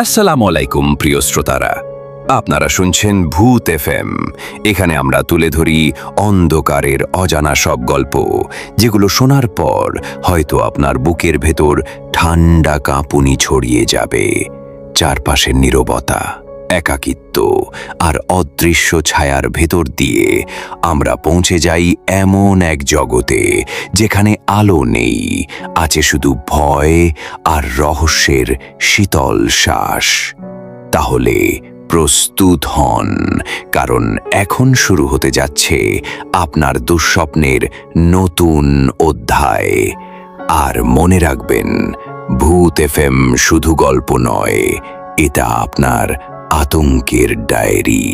আসসালামু আলাইকুম প্রিয় শ্রোতারা, আপনারা শুনছেন ভূত এফএম। এখানে আমরা তুলে ধরি অন্ধকারের অজানা সব গল্প, যেগুলো শোনার পর হয়তো আপনার বুকের ভেতর ঠান্ডা কাঁপুনি ছড়িয়ে যাবে। চারপাশের নীরবতা, একাকিত্ব আর অদৃশ্য ছায়ার ভেতর দিয়ে আমরা পৌঁছে যাই এমন এক জগতে যেখানে আলো নেই, আছে শুধু ভয় আর রহস্যের শীতল শ্বাস। তাহলে প্রস্তুত হন, কারণ এখন শুরু হতে যাচ্ছে আপনার দুঃস্বপ্নের নতুন অধ্যায়। আর মনে রাখবেন, ভূত এফএম শুধু গল্প নয়, এটা আপনার আতঙ্কের ডায়েরি।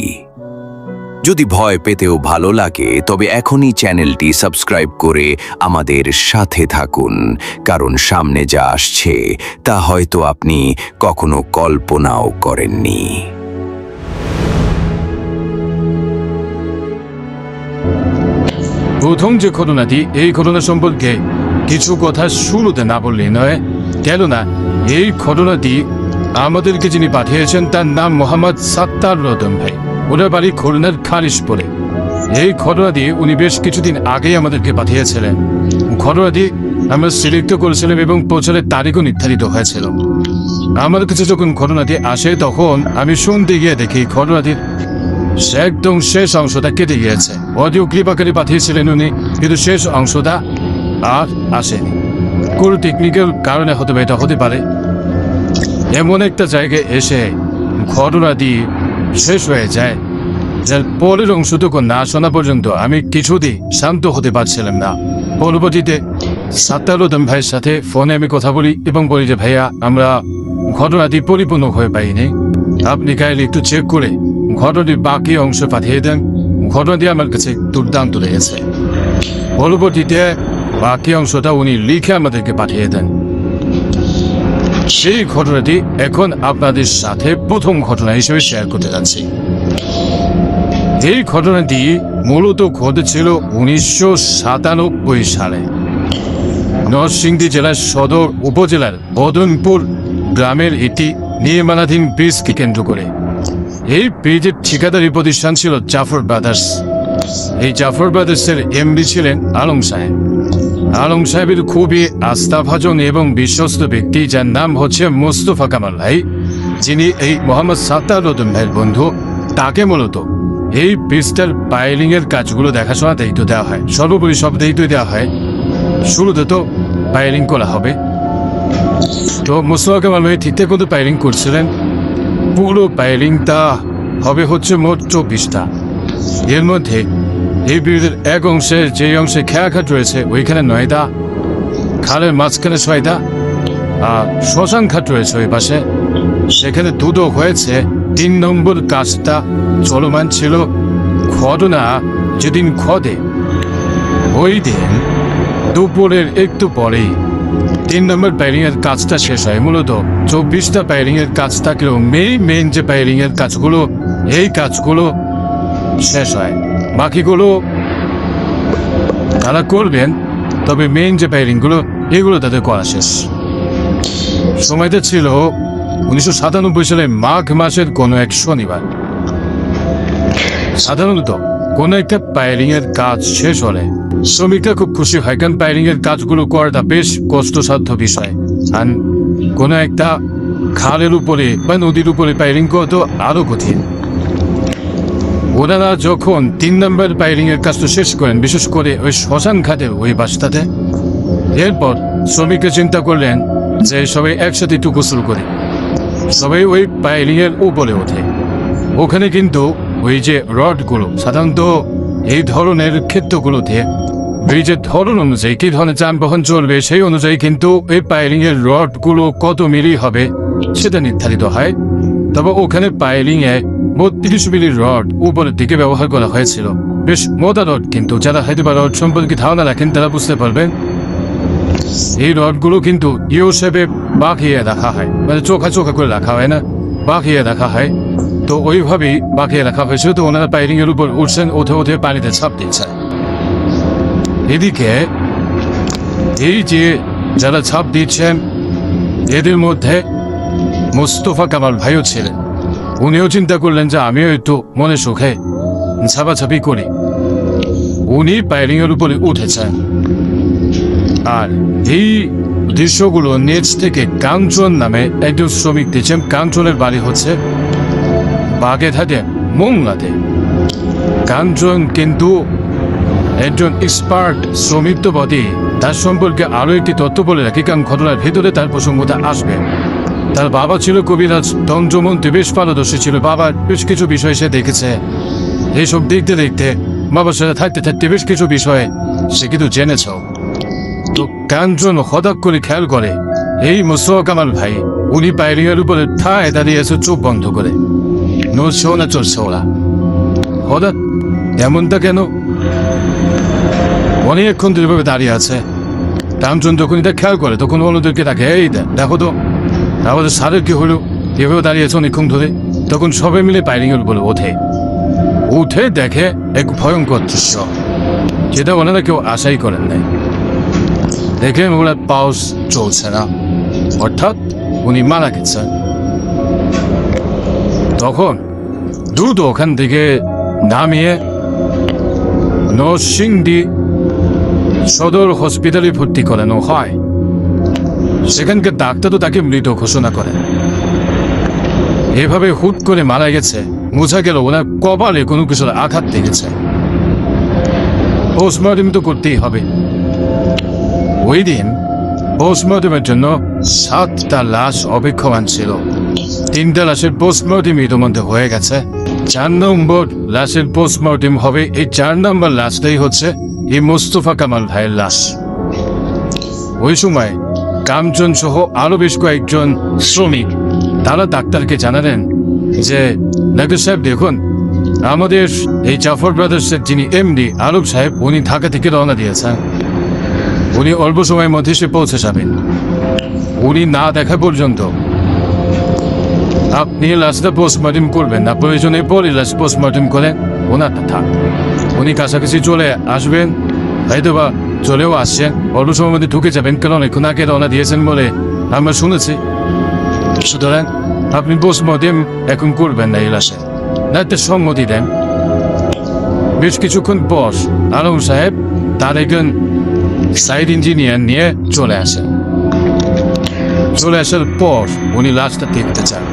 যদি ভয় পেতেও ভালো লাগে, তবে এখনই চ্যানেলটি সাবস্ক্রাইব করে আমাদের সাথে থাকুন, কারণ সামনে যা আসছে তা হয়তো আপনি কখনো কল্পনাও করেননি। প্রথম যে ঘটনাটি, এই ঘটনা সম্পর্কে কিছু কথা শুরুতে না বললেই নয়। কেননা এই ঘটনাটি আমাদেরকে যিনি পাঠিয়েছেন তার নাম মোহাম্মদ সাত্তার রতন ভাই। ওনার বাড়ি খুলনার খালিশপুরে। এই ঘটনাটি উনি বেশ কিছুদিন আগেই আমাদেরকে পাঠিয়েছিলেন। ঘটনাটি আমরা সিলেক্ট করেছিলাম এবং পৌঁছানোর তারিখও নির্ধারিত হয়েছিল। আমার কাছে যখন ঘটনাটি আসে, তখন আমি শুনতে গিয়ে দেখি ঘটনাটির একদম শেষ অংশটা কেটে গিয়েছে। অডিও ক্লিপ আকারে পাঠিয়েছিলেন উনি, কিন্তু শেষ অংশটা আর আসেনি। কোনো টেকনিক্যাল কারণে হতে পারে, এটা হতে পারে। এমন একটা জায়গায় এসে ঘটনাটি শেষ হয়ে যায়, যার পরের অংশটুকু না শোনা পর্যন্ত আমি কিছুতেই শান্ত হতে পারছিলাম না। পরবর্তীতে সাত্তার রতন ভাইয়ের সাথে ফোনে আমি কথা বলি এবং বলি যে, ভাইয়া, আমরা ঘটনাটি পরিপূর্ণ হয়ে পাইনি, আপনি কাইলে একটু চেক করে ঘটনাটির বাকি অংশ পাঠিয়ে দেন। ঘটনাটি আমার কাছে দুর্দান্ত লেগেছে। পরবর্তীতে বাকি অংশটা উনি লিখে আমাদেরকে পাঠিয়ে দেন। সেই ঘটনাটি এখন আপনাদের সাথে প্রথম ঘটনা হিসেবে শেয়ার করতে যাচ্ছি। এই ঘটনাটি মূলত ঘটেছিল 1997 সালে নরসিংদী জেলার সদর উপজেলার বদনপুর গ্রামের একটি নির্মাণাধীন ব্রিজকে কেন্দ্র করে। এই ব্রিজের ঠিকাদারি প্রতিষ্ঠান ছিল জাফর ব্রাদার্স। এই জাফর ব্রাদার্সের এমডি ছিলেন আলম সাহেব। আলম সাহেবের খুবই আস্থাভাজন এবং বিশ্বস্ত ব্যক্তি, যার নাম হচ্ছে মোস্তফা কামাল ভাই, যিনি এই মোহাম্মদ সাত্তার রতন ভাইয়ের বন্ধু। তাকে মূলত এই ব্রিজটার পাইলিং এর কাজগুলো দেখাশোনা দায়িত্ব দেওয়া হয়। সর্বোপরি সব দায়িত্ব দেওয়া হয়। শুরুতে তো পাইলিং করা হবে, তো মোস্তফা কামাল ভাই ঠিকঠাক মতো পাইলিং করছিলেন। পুরো পাইলিংটা হবে হচ্ছে মোট 24টা। এর মধ্যে এই ব্রিজের এক অংশে, যে অংশে খেয়াঘাট রয়েছে, ওইখানে 9টা, খালের মাঝখানে 6টা, আর শ্মশান ঘাট রয়েছে ওই পাশে, সেখানে 2টো হয়েছে। 3 নম্বর কাজটা চলমান ছিল। ঘটনা যেদিন ঘটে, ওই দিন দুপুরের একটু পরেই 3 নম্বর পাইলিং এর কাজটা শেষ হয়। মূলত 24টা পাইলিং এর কাজ থাকলেও মেইন যে পাইলিং এর কাজগুলো, এই কাজগুলো শেষ হয়। বাকিগুলো তারা করবেন, তবে মেইন যে পাইলিংগুলো, এগুলো তাদের করা শেষ। সময়টা ছিল 1997 সালে মাঘ মাসের কোনো এক শনিবার। সাধারণত কোনো একটা পাইলিং এর কাজ শেষ হলে শ্রমিকরা খুব খুশি হয়, কারণ পাইলিং এর কাজগুলো করাটা বেশ কষ্টসাধ্য বিষয়। আর কোনো একটা খালের উপরে বা নদীর উপরে পাইলিং করা তো আরো কঠিন। ওনারা যখন 3 নম্বর পাইলিং এর কাজটা শেষ করেন, বিশেষ করে ওই শ্মশান ঘাটের ওই বাসটাতে, এরপর শ্রমিকরা চিন্তা করলেন যে সবাই একসাথে একটু গোসল করে সবাই ওই পাইলিং এর উপরে ওঠে। ওখানে কিন্তু ওই যে রডগুলো, সাধারণত এই ধরনের ক্ষেত্রগুলোতে ব্রিজের ধরন অনুযায়ী কি ধরনের যানবাহন চলবে, সেই অনুযায়ী কিন্তু এই পাইলিং এর রডগুলো কত মিলি হবে সেটা নির্ধারিত হয়। তবে ওখানে পাইলিং এ 32 মিলির রড উপরের দিকে ব্যবহার করা হয়েছিল। বেশ মোটা রড, কিন্তু যারা হয়তো বা রড সম্পর্কে ধারণা রাখেন তারা বুঝতে পারবেন। এই রডগুলো কিন্তু ইউ শেপে বাঁকিয়ে রাখা হয়, মানে চোখা করে রাখা হয় না, বাঁকিয়ে রাখা হয়। তো ওইভাবেই বাঁকিয়ে রাখা হয়েছিল। তো ওনারা পাইলিং এর উপর উঠছেন, উঠে পানিতে ছাপ দিচ্ছে। এদিকে এই যে যারা ছাপ দিচ্ছেন, এদের মধ্যে মোস্তফা কামাল ভাইও ছিলেন। উনিও চিন্তা করলেন যে আমিও একটু মনে সুখে ছাপাছাপি করি। উনি পাইলিংয়ের উপরে উঠেছেন। আর এই দৃশ্যগুলো নেট থেকে কাঞ্চন নামে একজন শ্রমিক দিচ্ছেন। কাঞ্চনের বাড়ি হচ্ছে বাগেরহাটে মোংলাতে। কাঞ্চন কিন্তু একজন এক্সপার্ট শ্রমিক তো বটে, তার সম্পর্কে আরো একটি তথ্য বলে রাখি, কারণ ঘটনার ভেতরে তার প্রসঙ্গটা আসবে। তার বাবা ছিল কবিরাজ, তন্ত্রমন্ত্রী, বেশ পারদর্শী ছিল। বাবার বেশ কিছু বিষয় সে দেখেছে। এইসব দেখতে দেখতে বাবার সাথে থাকতে থাকতে বেশ কিছু বিষয়ে সে কিন্তু জেনেছ। তো কাঞ্চন হঠাৎ করে খেয়াল করে এই মোস্তফা কামাল ভাই উনি পাইলিংয়ের উপরে ঠায় দাঁড়িয়ে আছে চোখ বন্ধ করে, নড়ছেও না চলছেও না। হঠাৎ এমনটা কেন? অনেকক্ষণ ধরে দাঁড়িয়ে আছে। কাঞ্চন যখন এটা খেয়াল করে তখন অন্যদেরকে ডাকে, এই দেখো তো আমাদের স্যারের কি হলো, এভাবে দাঁড়িয়ে আছে অনেকক্ষণ ধরে। তখন সবাই মিলে পাইলিংয়ের উপরে উঠে দেখে এক ভয়ঙ্কর দৃশ্য, যেটা ওনারা কেউ আশাই করেন নাই। দেখে ওনার পাউস চলছে না, অর্থাৎ উনি মারা গেছেন। তখন দ্রুত ওখান থেকে নামিয়ে নরসিংদী সদর হসপিটালে ভর্তি করানো হয়। সেখানকার ডাক্তার তো তাকে মৃত ঘোষণা করেন। এভাবে হুট করে মারা গেছে, বোঝা গেল ওনার কপালে কোনো কিছুর আঘাত লেগেছে। পোস্টমর্টম তো করতেই হবে। ওই দিন পোস্টমর্টমের জন্য 7টা লাশ অপেক্ষমান ছিল। 3টা লাশের পোস্টমর্টম ইতিমধ্যে হয়ে গেছে। 4 নম্বর লাশের পোস্টমর্টম হবে। এই 4 নম্বর লাশটাই হচ্ছে এই মোস্তফা কামাল ভাইয়ের লাশ। ওই সময় কাঞ্চন সহ আরো বেশ কয়েকজন শ্রমিক তারা ডাক্তারকে জানালেন যে ডাক্তার সাহেব দেখুন, আমাদের এই জাফর ব্রাদার্সের যিনি এমডি আরব সাহেব, উনি ঢাকা থেকে রওনা দিয়েছেন। উনি অল্প সময়ের মধ্যে সে পৌঁছে যাবেন। উনি না দেখা পর্যন্ত আপনি লাশটা পোস্টমর্টম করবেন না, প্রয়োজনে পরে লাশ পোস্টমর্টম করেন। ওনারটা থাক, উনি কাছাকাছি চলে আসবেন, হয়তো বা চলেও আসছেন, অল্প সময়ের মধ্যে ঢুকে যাবেন, কারণ অনেকক্ষণ আগে রওনা দিয়েছেন বলে আমরা শুনেছি। সুতরাং আপনি পোস্টমর্টম এখন করবেন না এই লাশে, ডাক্তার সম্মতি দেন। বেশ কিছুক্ষণ পর আলম সাহেব তার একজন সাইড ইঞ্জিনিয়ার নিয়ে চলে আসেন। চলে আসার পর উনি লাশটা দেখতে চান।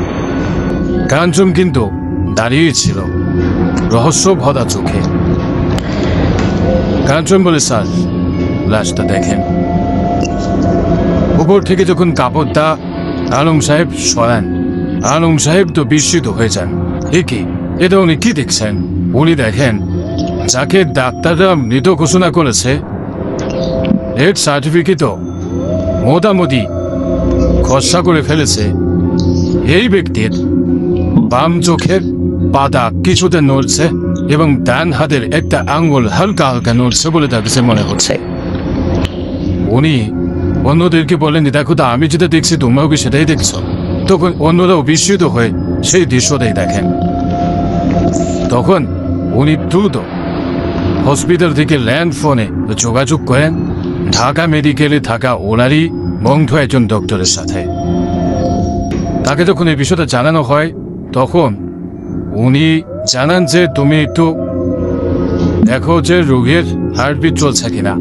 কাঞ্চন কিন্তু দাঁড়িয়ে ছিল রহস্য ভরা চোখে। কাঞ্চন বলে, স্যার লাশটা দেখেন। উপর থেকে যখন কাপড়টা আলম সাহেব সরান, আলম সাহেব তো বিস্মিত হয়ে যান। কি এটা উনি কি দেখছেন? উনি দেখেন যাকে ডাক্তাররা মৃত ঘোষণা করেছে এর সার্টিফিকেটও মোটামুটি খসড়া করে ফেলেছে। এই ব্যক্তির বাম চোখের পাতা কিছুতে নড়ছে এবং ডান হাতের একটা আঙ্গুল হালকা হালকা নড়ছে বলে তার কাছে মনে হচ্ছে। উনি অন্যদেরকে বলেন, দেখো তো আমি যেটা দেখছি তোমরাও কি সেটাই দেখছো? তখন অন্যরাও বিস্মিত হয়ে সেই দৃশ্যটাই দেখেন। তখন উনি দ্রুত হসপিটাল থেকে ল্যান্ড ফোনে যোগাযোগ করেন ঢাকা মেডিকেলে থাকা ওনারই বন্ধু একজন ডক্টরের সাথে। তাকে যখন এই বিষয়টা জানানো হয় তখন উনি জানান যে তুমি একটু দেখো যে রোগীর হার্টবিট চলছে কিনা।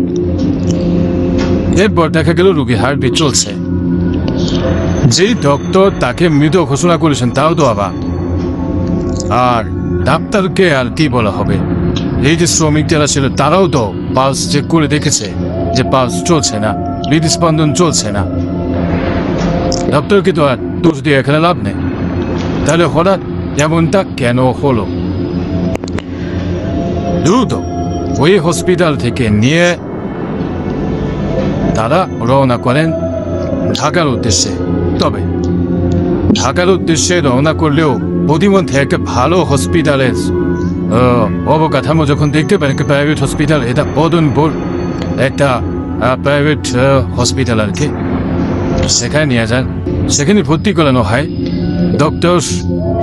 এরপর দেখা গেল রোগীর হার্টবিট চলছে। যেই ডক্টর তাকে মৃত ঘোষণা করেছেন তাও তো আবার, আর ডাক্তারকে আর কি বলা হবে, এই যে শ্রমিক যারা ছিল তারাও তো পালস চেক করে দেখেছে যে পালস চলছে না, হৃদস্পন্দন চলছে না। ডক্টরকে তো আর দোষ দিয়ে এখানে লাভ নেই। তাহলে হঠাৎ এমনটা কেন হলো? দ্রুত ওই হসপিটাল থেকে নিয়ে তারা রওনা করেন ঢাকার উদ্দেশ্যে। তবে ঢাকার উদ্দেশ্যে রওনা করলেও প্রতিমধ্যে একটা ভালো হসপিটালের অবকাঠামো যখন দেখতে পারেন, একটা প্রাইভেট হসপিটাল, এটা বদনপুর একটা প্রাইভেট হসপিটাল আর কি, সেখানে নিয়ে যান। সেখানে ভর্তি করানো হয়। ডক্টর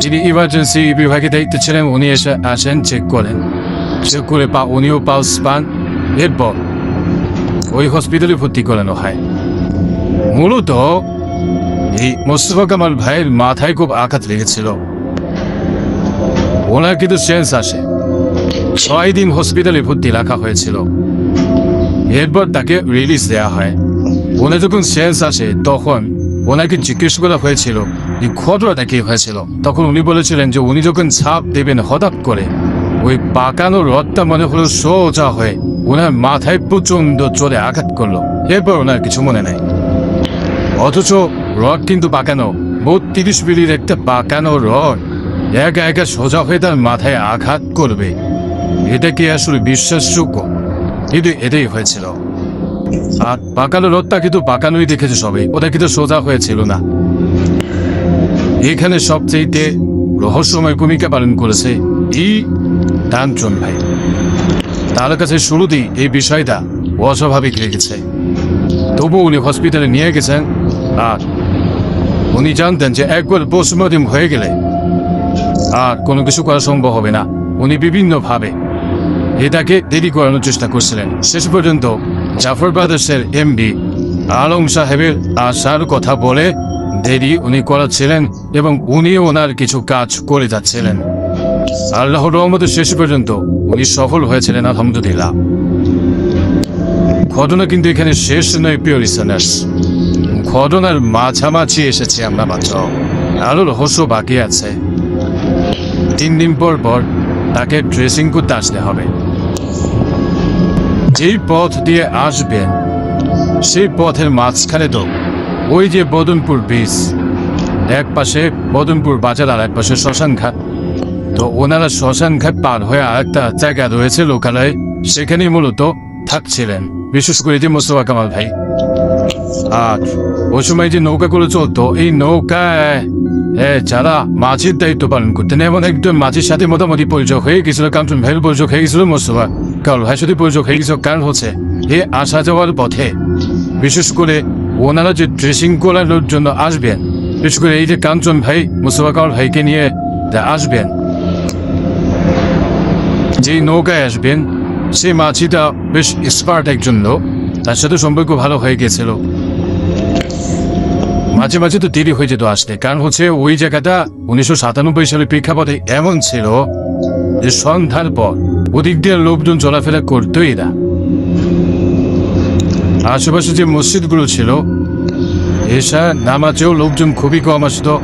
যিনি ইমার্জেন্সি বিভাগে দায়িত্বে ছিলেন উনি এসে আসেন, চেক করেন, চেক করে উনিও পালস পান। এরপর ওই হসপিটালে ভর্তি করানো হয়। মূলত এই মোস্তফা কামাল ভাইয়ের মাথায় খুব আঘাত লেগেছিল। ওনার কিন্তু সেন্স আসে। 6 দিন হসপিটালে ভর্তি রাখা হয়েছিল। এরপর তাকে রিলিজ দেওয়া হয়। ওনার যখন সেন্স আসে তখন ওনাকে জিজ্ঞেস করা হয়েছিল এই ঘটনাটা কি হয়েছিল। তখন উনি বলেছিলেন যে উনি যখন ছাপ দেবেন হঠাৎ করে ওই পাকানো রথটা মনে হলো সোজা হয়ে ওনার মাথায় প্রচন্ড জোরে আঘাত করলো। এরপর ওনার কিছু মনে নেই। অথচ রড কিন্তু পাকানো, 32 মিলির একটা পাকানো রড একা একা সোজা হয়ে তার মাথায় আঘাত করবে, এটা কি আসলে বিশ্বাসযোগ্য? কিন্তু এটাই হয়েছিল। আর পাকানো রথটা কিন্তু পাকানোই দেখেছে সবাই, ওটা কিন্তু সোজা হয়েছিল না। এখানে সবচেয়ে রহস্যময় ভূমিকা পালন করেছে এই কাঞ্চন ভাই। তার কাছে শুরুতেই এই বিষয়টা অস্বাভাবিক লেগেছে, তবু উনি হসপিটালে নিয়ে গেছেন। আর উনি জানতেন যে একবার পোস্টমর্টম হয়ে গেলে আর কোনো কিছু করা সম্ভব হবে না। উনি বিভিন্নভাবে এটাকে দেরি করানোর চেষ্টা করছিলেন। শেষ পর্যন্ত জাফর ব্রাদার্সের এমডি আলম সাহেবের আসার কথা বলে দেরি উনি করাচ্ছিলেন এবং উনি ওনার কিছু কাজ করে যাচ্ছিলেন। আল্লাহর রহমতে শেষ পর্যন্ত উনি সফল হয়েছিলেন, আলহামদুলিল্লাহ। ঘটনা কিন্তু এখানে শেষ নয় প্রিয় লিসেনার্স, ঘটনার মাঝামাঝি এসেছে আমরা মাত্র। আরো রহস্য বাকি আছে। 3 দিন পর পর তাকে ড্রেসিং করতে আসতে হবে। যেই পথ দিয়ে আসবেন সেই পথের মাঝখানে তো ওই যে বদনপুর ব্রিজ, এক পাশে বদনপুর বাজার আর এক পাশে শ্মশান ঘাট। তো ওনারা শ্মশান ঘাট পার হয়ে আরেকটা জায়গা রয়েছে লোকালয়ে, সেখানেই মূলত থাকছিলেন, বিশেষ করে যে মোস্তফা কামাল ভাই। আর ওই সময় যে নৌকাগুলো চলতো, এই নৌকায় যারা মাঝির দায়িত্ব পালন করতেন, এমন একজন মাঝির সাথে মোটামুটি পরিচয় হয়ে গেছিল, কাঞ্চন ভাইয়ের পরিচয় হয়ে গেছিল, মোস্তফা কামাল ভাইয়ের সাথে পরিচয় হয়ে গেছিল। কারণ হচ্ছে এ আসা যাওয়ার পথে বিশেষ করে ওনারা যে ড্রেসিং করানোর জন্য আসবেন, বিশেষ করে এই যে কাঞ্চন ভাই মোস্তফা কামাল ভাইকে নিয়ে আসবেন, যেই নৌকায় আসবেন সেই মাঝিটা বেশ এক্সপার্ট একজন লোক, তার সাথে সম্পর্ক ভালো হয়ে গেছিল। মাঝে মাঝে তো দেরি হয়ে যেত আসতে, কারণ হচ্ছে ওই জায়গাটা 1997 সালের প্রেক্ষাপটে এমন ছিল যে সন্ধ্যার পর ওদিক দিয়ে লোকজন চলাফেরা করতোই না। আশেপাশে যে মসজিদগুলো ছিল এশার নামাজেও লোকজন খুবই কম আসতো।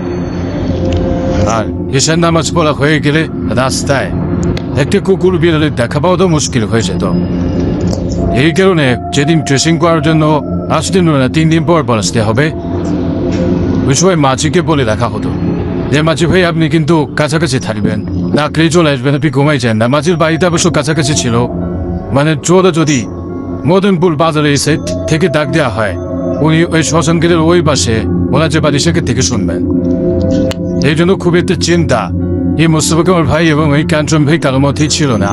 আর এশার নামাজ পড়া হয়ে গেলে রাস্তায় একটা কুকুর বিড়ালের দেখা পাওয়া তো মুশকিল হয়ে যেত। এই কারণে যেদিন ড্রেসিং করার জন্য আসতেন না, 3 দিন পর পর আসতে হবে, ওই সময় মাঝিকে বলে রাখা হতো যে মাঝি ভাই আপনি কিন্তু কাছাকাছি থাকবেন, না ক্রে চলে আসবেন, আপনি ঘুমাই যান না। মাঝির বাড়িটা অবশ্য কাছাকাছি ছিল, মানে চোরা যদি মদনপুর বাজারে এসে থেকে ডাক দেওয়া হয়, উনি ওই শ্মশান ঘাটের ওই পাশে ওনার যে বাড়ি সেখান থেকে শুনবেন। এই জন্য খুব একটা চিন্তা এই মোস্তফা কামাল ভাই এবং এই কাঞ্চন ভাই কারোর মধ্যেই ছিল না।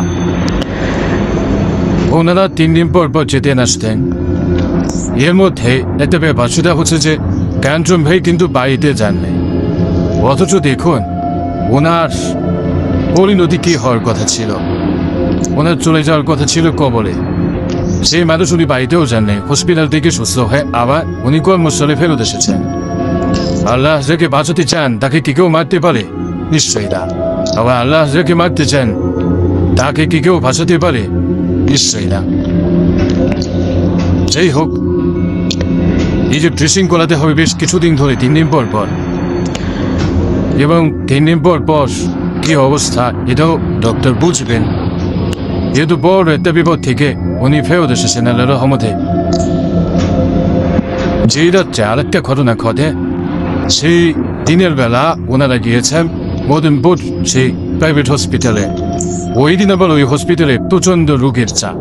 ওনারা 3 দিন পর পর যেতেন আসতেন। এর মধ্যে একটা ব্যাপার, সেটা হচ্ছে যে কাঞ্চন ভাই কিন্তু বাড়িতে যাননি। অথচ দেখুন ওনার পরিণতি কি হওয়ার কথা ছিল, ওনার চলে যাওয়ার কথা ছিল কবরে। সেই মানুষ উনি বাড়িতেও যাননি, হসপিটাল থেকে সুস্থ হয়ে আবার উনি কর্মস্থলে ফেরত এসেছেন। আল্লাহ যাকে বাঁচাতে চান তাকে কি কেউ মারতে পারে? নিশ্চয়ই না। আবার আল্লাহ যাকে মারতে চান তাকে কি কেউ বাঁচাতে পারে? নিশ্চয়ই না। যাই হোক, এই যে ড্রেসিং করাতে হবে বেশ কিছুদিন ধরে, 3 দিন পর পর, এবং 3 দিন পর পর কি অবস্থা এটাও ডক্টর বুঝবেন। যেহেতু বড় একটা বিপদ থেকে উনি ফেরত এসেছেন আল্লাহর রহমতে। যেই রাত্রে আরেকটা ঘটনা ঘটে, সেই দিনের বেলা ওনারা গিয়েছেন মদনপুর সেই প্রাইভেট হসপিটালে। ওই দিন আবার ওই হসপিটালে প্রচন্ড রোগীর চাপ।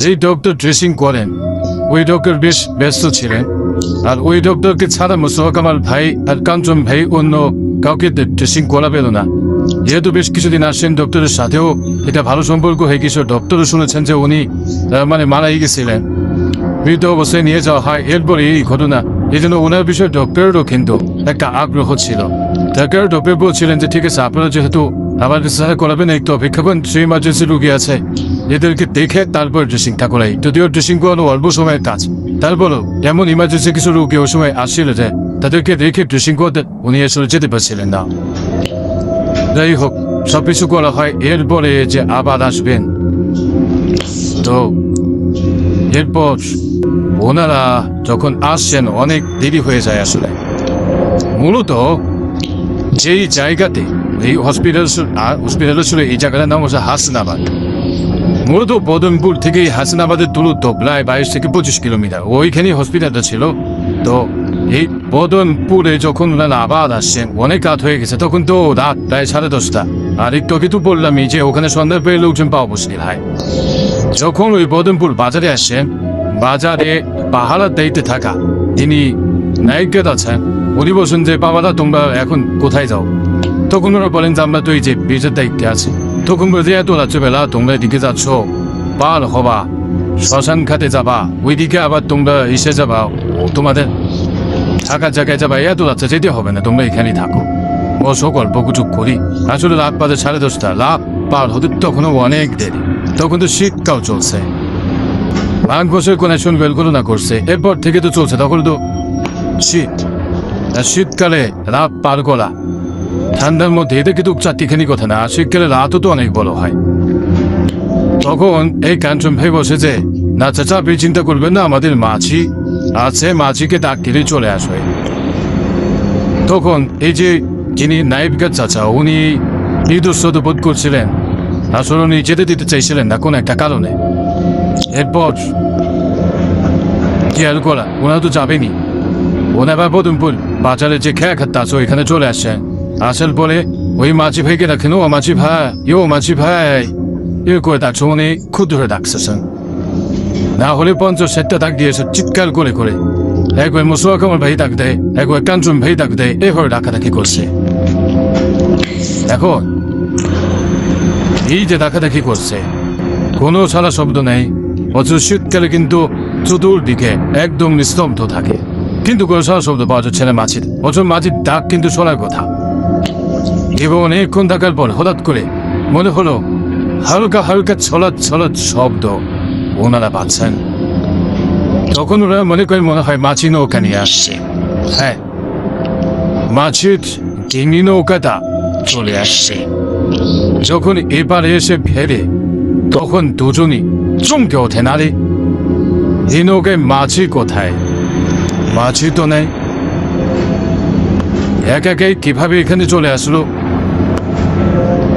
যেই ডক্টর ড্রেসিং করেন ওই ডক্টর বেশ ব্যস্ত ছিলেন, আর ওই ডক্টরকে ছাড়া মোস্তফা কামাল ভাই আর কাঞ্চন ভাই অন্য কাউকে ড্রেসিং করাবেন না। যেহেতু বেশ কিছুদিন আসছেন ডক্টরের সাথেও এটা ভালো সম্পর্ক হয়ে গেছে, ডক্টরও শুনেছেন যে উনি মানে মারাই গেছিলেন, মৃত অবস্থায় নিয়ে যাওয়া হয়। এরপরে এই ঘটনা, এই জন্য ওনার বিষয়ে ডক্টরেরও কিন্তু একটা আগ্রহ ছিল। তার কারণে ডক্টর বলছিলেন যে ঠিক আছে আপনারা যেহেতু আমার সাথে করাবেন একটু অপেক্ষা করেন, সেই ইমার্জেন্সি রুগী আছে এদেরকে দেখে তারপর ড্রেসিংটা করাই। যদিও ড্রেসিং করানো অল্প সময়ের কাজ, তারপরও এমন ইমার্জেন্সি কিছু রুগী ওই সময় আসছিল যে তাদেরকে রেখে ড্রেসিং করতে উনি আসলে যেতে পারছিলেন না। যাই হোক, সবকিছু করা হয়, এরপরে যে আবার আসবেন, তো এরপর ওনারা যখন আসছেন অনেক দেরি হয়ে যায় আসলে। মূলত যেই জায়গাতে এই হসপিটাল ছিল, এই জায়গাটার নাম হচ্ছে হাসনাবাদ। মূলত বদনপুর থেকে হাসনাবাদের দূরত্ব প্রায় 22 থেকে 25 কিলোমিটার। ওইখানেই হসপিটালটা ছিল। তো এই বদনপুরে যখন ওনারা আবার আসছেন, অনেক রাত হয়ে গেছে, তখন তো রাত প্রায় 10:30। আর একটু আগে তো বললামই যে ওখানে সন্ধ্যা পেয়ে লোকজন পাওয়া মুশকিল হয়। যখন ওই বদনপুর বাজারে আসছেন, বাজারে পাহারার দায়িত্বে থাকা যিনি নায়িকা আছেন, উনি বলছেন যে বাবারা তোমরা এখন কোথায় যাও? তখন ওরা বলেন যে আমরা তো এই যে ব্রিজের দায়িত্বে আছি। তখন বলে যে এত রাত্রেবেলা তোমরা এদিকে যাচ্ছ, পার হবা, শ্মশান ঘাটে যাবা, ওইদিকে আবার তোমরা এসে যাবা, তোমাদের থাকার জায়গায় যাবা, এত রাত্রে যেতে হবে না, তোমরা এখানেই থাকো। বসো, গল্প গুজব করি। আসলে রাত বাজে 10:30, রাত পার হতে তখনও অনেক দেরি। তখন তো শীতকাল চলছে, ভাগ বছর কানেকশন বেলকোনা করছে, এরপর থেকে তো চলছে, তখন তো শীত। শীতকালে রাত পার করা, ঠান্ডার মধ্যে এদের কিন্তু চারটিখানি কথা না। শীতকালে রাতও তো অনেক বড় হয়। তখন এই কাঞ্চন ভাই বসে যে, না চাচা আপনি চিন্তা করবেন না, আমাদের মাছি আছে, মাছিকে ডাক দিলে চলে আসবে। তখন এই যে যিনি নায়িকার চাচা, উনি নির্দোষতা বোধ করছিলেন, আসলে উনি যেতে দিতে চাইছিলেন না কোনো একটা কারণে। এরপর কি আর করা, ওনারা তো যাবেনি। ওনারা বদনপুর বাজারে যে খেয়া খাত্তা আছে ওইখানে চলে আসছেন। আসার পরে ওই মাঝি ভাইকে রাখেন, ও মাঝি ভাই, মাঝি ভাই এ করে ডাকছে, উনি খুদ ধরে ডাকছেন। না হলে 50-60টা ডাক দিয়েছে চিৎকার করে করে। একবার মুসুয়া কামাল ভাই ডাক দেয়, একবার কাঞ্চন ভাই ডাক দেয়, এভাবে ডাকাডাকি করছে। এখন এই যে ডাকাডাকি করছে, কোনো সারা শব্দ নেই, অথচ শীতকালে কিন্তু চতুর্দিকে একদম নিস্তব্ধ থাকে, কিন্তু কোনো সারা শব্দ পাওয়া যাচ্ছে না মাছির। অথচ মাছির ডাক কিন্তু শোনার কথা। এবং অনেকক্ষণ থাকার পর হঠাৎ করে মনে হলো হালকা হালকা ছলাৎ ছলাৎ শব্দ ওনারা পাচ্ছেন। তখন ওরা মনে করে মনে হয় মাছি নৌকা নিয়ে আসছে। হ্যাঁ, মাছির ডিঙি নৌকাটা চলে আসছে। যখন এবারে এসে ফেরে, তখন দুজনই চমকে ওঠেন, আরে এই নৌকায় মাছি কোথায়? মাছি তো নেই, একা একাই কিভাবে এখানে চলে আসলো?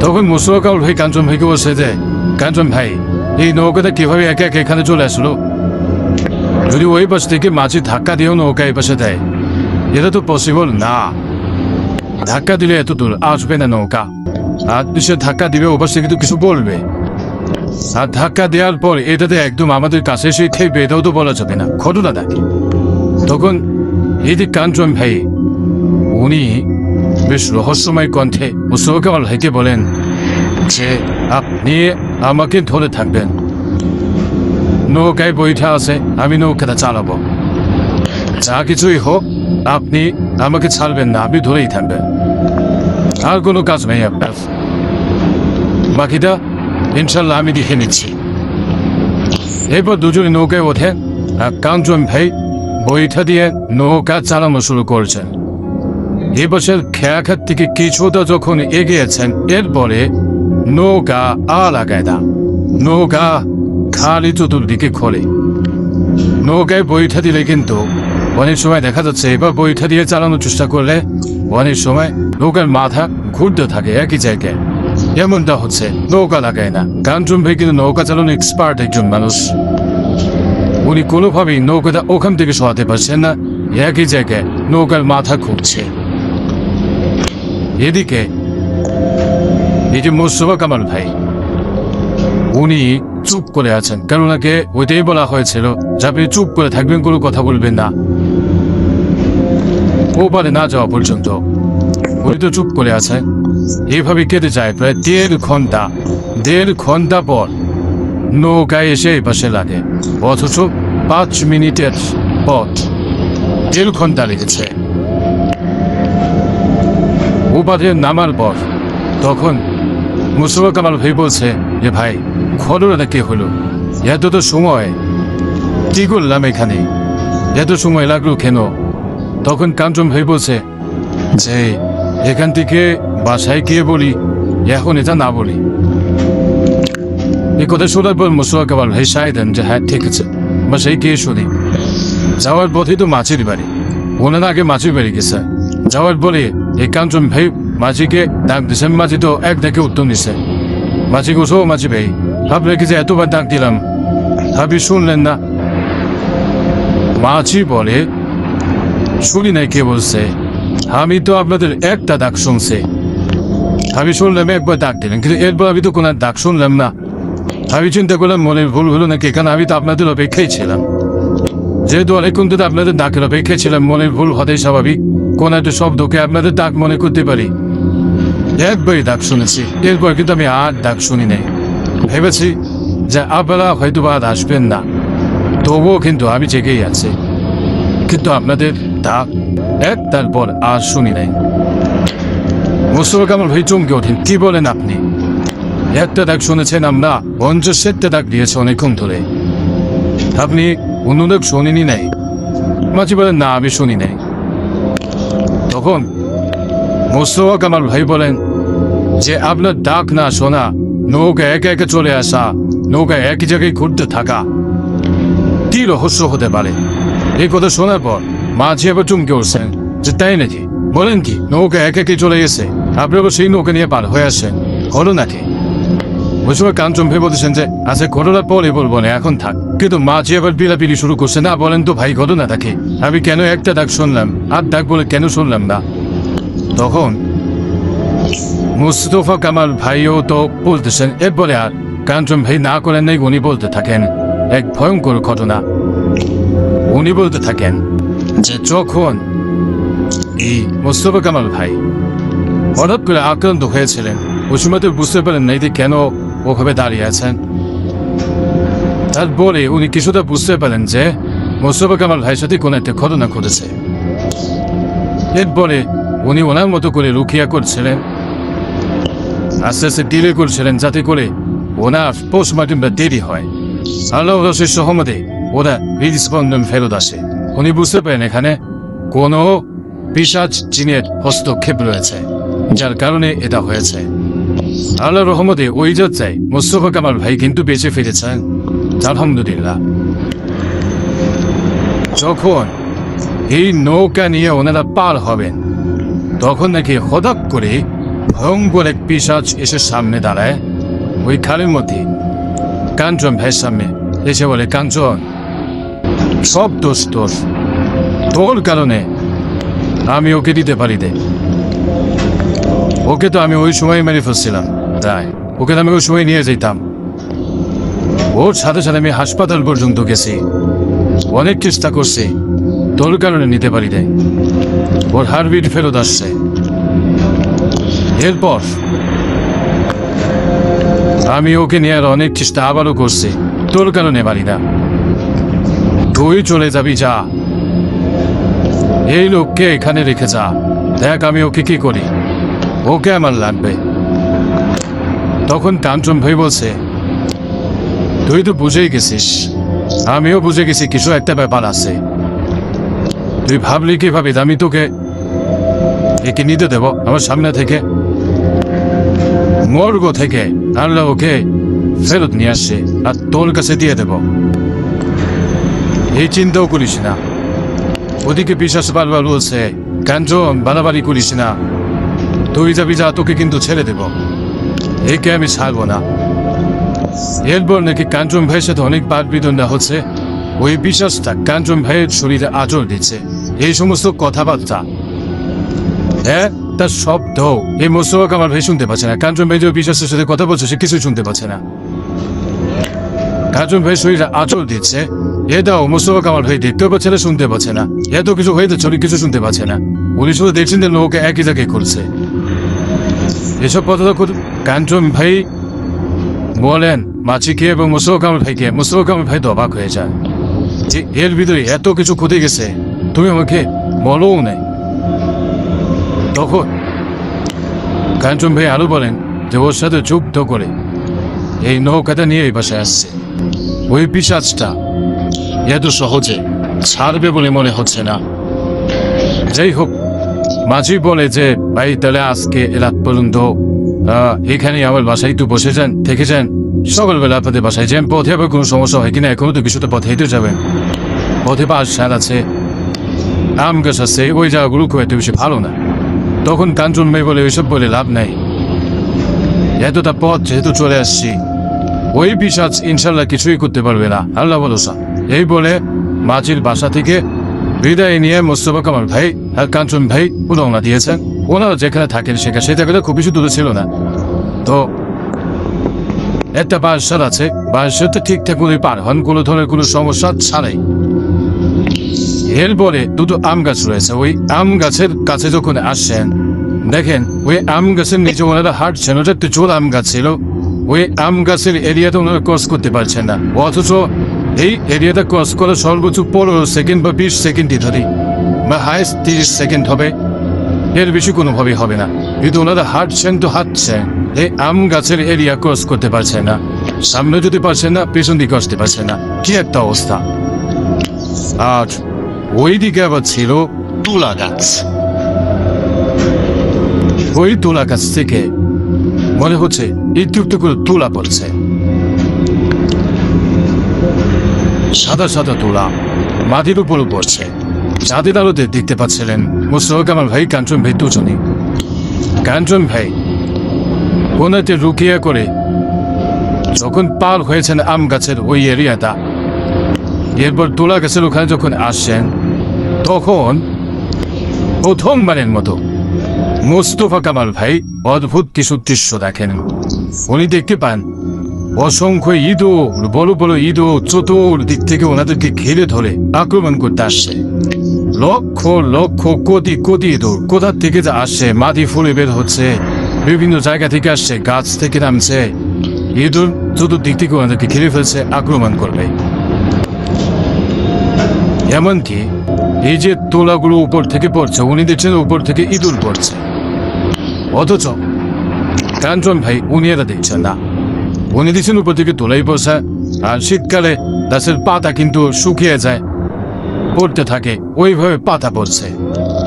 তখন মুসলকাল ভাই কাঞ্চন ভাইকে বসে যে, কাঞ্চন ভাই এই নৌকাটা কিভাবে একা একা এখানে চলে আসলো? যদি ওই পাশ থেকে মাছি ধাক্কা দিয়েও নৌকা এই পাশে দেয়, এটা তো পসিবল না। ধাক্কা দিলে এত দূর আসবে না নৌকা, আর সে ধাক্কা দিবে ও পাশ থেকে তো কিছু বলবে, আর ধাক্কা দেওয়ার পর এটাতে একদম আমাদের কাছে এসে খেয়ে এটাও তো বলা যাবে না, ঘটনা দেখে। তখন এদিক কাঞ্চন ভাই উনি বেশ রহস্যময় কণ্ঠে মুসলকাল ভাইকে বলেন যে, আপনি আমাকে ধরে থাকবেন, নৌকায় বৈঠা আছে, আমি নৌকাটা চালাবো, যা কিছুই হোক আপনি আমাকে ছাড়বেন না, আপনি ধরেই থাকবেন, আর কোনো কাজ নেই আপনার, বাকিটা ইনশাল্লাহ আমি দেখে নিচ্ছি। এরপর দুজনে নৌকায় ওঠেন, আর কাঞ্চন ভাই বৈঠা দিয়ে নৌকা চালানো শুরু করছেন। এবছর খেয়াঘাট থেকে কিছুটা যখন এগিয়েছেন, এরপরে নৌকা আর আগায় না, নৌকা খালি চতুর্দিকে খোলে। নৌকায় বৈঠা দিলে কিন্তু অনেক সময় দেখা যাচ্ছে, এবার বৈঠা দিয়ে চালানোর চেষ্টা করলে অনেক সময় নৌকার মাথা ঘুরতে থাকে একই জায়গায়, এমনটা হচ্ছে, নৌকা লাগায় না। কাঞ্চন ভাই কিন্তু নৌকা চালানো এক্সপার্ট একজন মানুষ, উনি কোনোভাবেই নৌকাটা ওখান থেকে সরাতে পারছেন না, একই জায়গায় নৌকার মাথা ঘুরছে। এদিকে এই যে মোস্তফা কামাল ভাই, উনি চুপ করে আছেন, কারণ ওনাকে ওইটাই বলা হয়েছিল যে আপনি চুপ করে থাকবেন, কোনো কথা বলবেন না, ও পারে না যাওয়া পর্যন্ত। উনি তো চুপ করে আছেন। এইভাবে কেটে যায় প্রায় 1.5 ঘন্টা পর নৌকায় এসে এই পাশে লাগে, অথচ 5 মিনিটের পথ 1.5 ঘন্টা লেগেছে। উপাধে নামার পর তখন মুস্তফা কামাল ভাই বলছে যে, ভাই ঘটনাটা কে হলো? এত তো সময় কি করলাম এখানে, এত সময় লাগলো কেন? তখন কাঞ্চন ভাই বলছে যে এখান থেকে বাসায় গিয়ে বলি, এখন এটা না বলি। এই কথা শোনার পর মোস্তফা কামাল ভাই সায় দেন যে হ্যাঁ ঠিক আছে, বাসায় গিয়ে শুনি। যাওয়ার পথেই তো মাঝির বাড়ি, ওনার আগে মাঝির বাড়ি গেছে। যাওয়ার পরে এই কাঞ্চন ভাই মাঝিকে ডাক দিছে, মাঝি তো এক ডাকে উত্তর দিছে। মাঝি গোছো, মাঝি ভাই আপনাকে যে এতবার ডাক দিলাম আপনি শুনলেন না। মাঝি বলে শুনি নাই, কে বলছে? আমি তো আপনাদের একটা ডাক শুনছি, আমি শুনলাম একবার ডাক দিলেন, কিন্তু এরপর আমি তো কোনো ডাক শুনলাম না। আমি চিন্তা করলাম মনের ভুল হলো নাকি, কারণ আমি তো আপনাদের অপেক্ষায় ছিলাম। যেহেতু অনেকক্ষণ ধরে আপনাদের ডাকের অপেক্ষায় ছিলাম, মনের ভুল হতেই স্বাভাবিক, কোন একটা শব্দকে আপনাদের ডাক মনে করতে পারি। একবারই ডাক শুনেছি, এরপর কিন্তু আমি আর ডাক শুনি নাই। ভেবেছি যে আপনারা হয়তো আর আসবেন না, তবুও কিন্তু আমি জেগেই আছি, কিন্তু আপনাদের ডাক একটার পর আর শুনি নাই। মোস্তফা কামাল ভাই চমকে ওঠেন, কি বলেন আপনি? একটা ডাক শুনেছেন, আমরা 50টা ডাক দিয়েছে অনেকক্ষণ ধরে, আপনি অন্য ডাক শোনেনি নাই? মাঝি বলেন না, আমি শুনি নাই। তখন মোস্তফা কামাল ভাই বলেন যে আপনার ডাক না শোনা, নৌকা একে একে চলে আসা, নৌকা একই জায়গায় ঘুরতে থাকা, কি রহস্য হতে পারে? এই কথা শোনার পর মাঝি আবার চমকে উঠছেন যে তাই নাকি, বলেন কি নৌকা একে একে চলে গেছে, আপনি আবার সেই নৌকা নিয়ে পার হয়ে আসছেন, হলো নাকি? ওই সময় কাঞ্চন ভাই বলতেছেন যে আচ্ছা ঘটনার পরে বলবো না, এখন থাক। কিন্তু মাঝি আবার পিলাপিলি শুরু করছে, না বলেন তো ভাই ঘটনা থাকে, আমি কেন একটা ডাক শুনলাম আর ডাক বলে কেন শুনলাম না? তখন মোস্তফা কামাল ভাইও তো বলতেছেন, এরপরে আর কাঞ্চন ভাই না করেন নাই, উনি বলতে থাকেন এক ভয়ঙ্কর ঘটনা। উনি বলতে থাকেন যে যখন এই মোস্তফা কামাল ভাই হঠাৎ করে আক্রান্ত হয়েছিলেন, ওই সময় তো বুঝতে পারেন না যে কেন ওভাবে দাঁড়িয়ে আছেন। তারপরে উনি কিছুটা বুঝতে পারেন যে মোস্তফা কামাল ভাইয়ের সাথে কোনো একটা ঘটনা ঘটেছে। এরপরে উনি ওনার মতো করে রুকিয়া করছিলেন, আস্তে আস্তে ডিলে করছিলেন যাতে করে ওনার পোস্টমর্টমটা দেরি হয়। আল্লাহ রসের সহমতে ওরা হৃদস্পন্দন ফেরত আসে। উনি বুঝতে পারেন এখানে কোনো পিশাচ জিনের হস্তক্ষেপ রয়েছে, যার কারণে এটা হয়েছে। আল্লাহ রহমতে ওই যাত্রায় মোস্তফা কামাল ভাই কিন্তু বেঁচে ফিরেছেন, আলহামদুলিল্লাহ। যখন এই নৌকা নিয়ে ওনারা পার হবেন, তখন নাকি হঠাৎ করে ভয়ঙ্কর এক পিশাচ এসে সামনে দাঁড়ায় ওই খালের মধ্যে। কাঞ্চন ভাইয়ের সামনে এসে বলে, কাঞ্চন সব দোষ তোর, তোর কারণে আমি ওকে দিতে পারি দে। ওকে তো আমি ওই সময় মেরে ফেলছিলাম, তাই ওকে আমি ওই সময় নিয়ে যেতাম। ওর সাথে সাথে আমি হাসপাতাল পর্যন্ত গেছি, অনেক চেষ্টা করছি, তোর কারণে নিতে পারি দে। ওর হার্টবিট ফেরত আসছে। এরপর আমি ওকে নিয়ে আর অনেক চেষ্টা আবারও করছি, তোর কারণে পারি না। তুই চলে যাবি, যা, এই লোককে এখানে রেখে যা, দেখ আমি ওকে কি করি, ওকে আমার লাগবে। তখন কাঞ্চন ভাই বলছে, তুই তো বুঝেই গেছিস, আমিও বুঝে গেছি কিছু একটা ব্যাপার আছে। তুই ভাবলি কিভাবে আমি তোকে একে নিতে দেব আমার সামনে থেকে? মর্গ থেকে আল্লাহ ওকে ফেরত নিয়ে আসছে আর তোর কাছে দিয়ে দেব, এই চিন্তাও করিস না। ওদিকে বিশ্বাস বারবার বলছে, কাঞ্চন বাড়াবাড়ি করিস না, তুই যাবি যা, তোকে কিন্তু ছেড়ে দেব, একে আমি ছাড়বো না। এরপর নাকি কাঞ্চন ভাইয়ের সাথে অনেক বাদ বিতণ্ডা হচ্ছে, ওই বিশ্বাসটা কাঞ্চন ভাইয়ের শরীরে আঁচড় দিচ্ছে। এই সমস্ত কথাবার্তা, হ্যাঁ, তার শব্দ এই মোস্তফা কামাল ভাই শুনতে পাচ্ছে না। কাঞ্চন ভাই যে বিশ্বাসের সাথে কথা বলছে সে কিছুই শুনতে পাচ্ছে না। কাঞ্চন ভাই শরীরে আঁচড় দিচ্ছে, এটাও মোস্তফা কামাল ভাই দেখতেও পাচ্ছে না, শুনতে পাচ্ছে না। এত কিছু হয়ে যাচ্ছে, উনি কিছু শুনতে পাচ্ছে না। উনি শুধু দেখছেন যে লোকে একই জায়গায় করছে। এসব কথা কাঞ্চন ভাই বলেন মাছিকে এবং মোস্তফা কামাল ভাইকে। মোস্তফা কামাল ভাই তো অবাক হয়ে যায় যে এর ভিতরে এত কিছু ঘটে গেছে, তুমি আমাকে বলো নাই। তখন কাঞ্চন ভাই আরো বলেন যে ওর সাথে যুদ্ধ করে এই নৌকাটা নিয়ে এই পাশে আসছে। ওই পিশাচটা এত সহজে ছাড়বে বলে মনে হচ্ছে না। যাই হোক, মাঝি বলে যে ভাই তাহলে আজকে রাত পর্যন্ত এখানে আমার বাসায় একটু বসে যান, থেকে যান, সকালবেলা আপনাদের বাসায় যান। পথে আবার কোনো সমস্যা হয় কিনা, এখনো তো কিছুটা পথে হেঁটে যাবেন। পথে বাস সার আছে, আম গাছ আছে, ওই জায়গাগুলো খুব একটা বেশি ভালো না। তখন কাঞ্চন ভাই বলে ওইসব বলে লাভ নাই, এতটা পথ যেহেতু চলে আসছি, ওই পিশাচ ইনশাল্লাহ কিছুই করতে পারবে না, আল্লাহ ভরসা। এই বলে মাঝির বাসা থেকে বিদায় নিয়ে মোস্তফা কামাল ভাই আর কাঞ্চন ভাই রওনা দিয়েছেন। ওনারা যেখানে থাকেন সেখানে সে জায়গাটা খুব বেশি দূরে ছিল না। তো একটা বাসার আছে, বাসাতে ঠিকঠাক করে পার হন, কোনো ধরনের কোনো সমস্যা ছাড়াই। এরপরে দুটো আম গাছ রয়েছে, ওই আম গাছের কাছে যখন আসছেন দেখেন ওই আম গাছের নিচে ওনারা হাঁটছেন, ওটা একটু জোর আম গাছ ছিল। ওই আম গাছের এরিয়াটা ওনারা ক্রস করতে পারছেন না, অথচ এই এরিয়াটা ক্রস করা সর্বোচ্চ 15 সেকেন্ড বা 20 সেকেন্ডই ধরি, বা হাইস্ট 30 সেকেন্ড হবে, এর বেশি কোনোভাবেই হবে না। কিন্তু ওনারা হাঁটছেন তো হাঁটছেন, এই আম গাছের এরিয়া ক্রস করতে পারছেন না, সামনে যেতে পারছেন না, পেছন দিকে আসতে পারছেন না, কি একটা অবস্থা। আর ওই দিকে আবার ছিল তুলা গাছ। ওই তুলা গাছ থেকে মনে হচ্ছে একটু একটু করে তুলা পড়ছে, সাদা সাদা তুলা মাটির উপর পড়ছে। চাঁদের আলোতে দেখতে পাচ্ছিলেন মোস্তফা কামাল ভাই, কাঞ্চন ভাই দুজনই। কাঞ্চন ভাই কোনাতে রুকিয়া করে যখন পার হয়েছেন আম গাছের ওই এরিয়াটা, এরপর তুলা গাছের ওখানে যখন আসছেন, তখন প্রথমবারের মতো মোস্তফা কামাল ভাই অদ্ভুত কিছু দৃশ্য দেখেন। উনি দেখতে পান অসংখ্য ইঁদুর, বড় বড় ইঁদুর চতুর্দিক থেকে ওনাদেরকে ঘিরে ধরে আক্রমণ করতে আসছে। লক্ষ লক্ষ কোটি কোটি ইঁদুর কোথা থেকে যা আসছে, মাটি ফুলে বের হচ্ছে, বিভিন্ন জায়গা থেকে আসছে, গাছ থেকে নামছে, ইঁদুর চতুর্দিক থেকে ওনাদেরকে ঘিরে ফেলছে, আক্রমণ করবে। এমনকি এই যে তোলাগুলো উপর থেকে পড়ছে, উনি দেখছেন উপর থেকে ইঁদুর পড়ছে, অথচ কাঞ্চন ভাই উনি এরা দেখছেন না। উনি দেখছেন উপর থেকে তোলাই পড়ছে, আর শীতকালে গাছের পাতা কিন্তু শুকিয়ে যায়, পড়তে থাকে, ওইভাবে পাতা পড়ছে।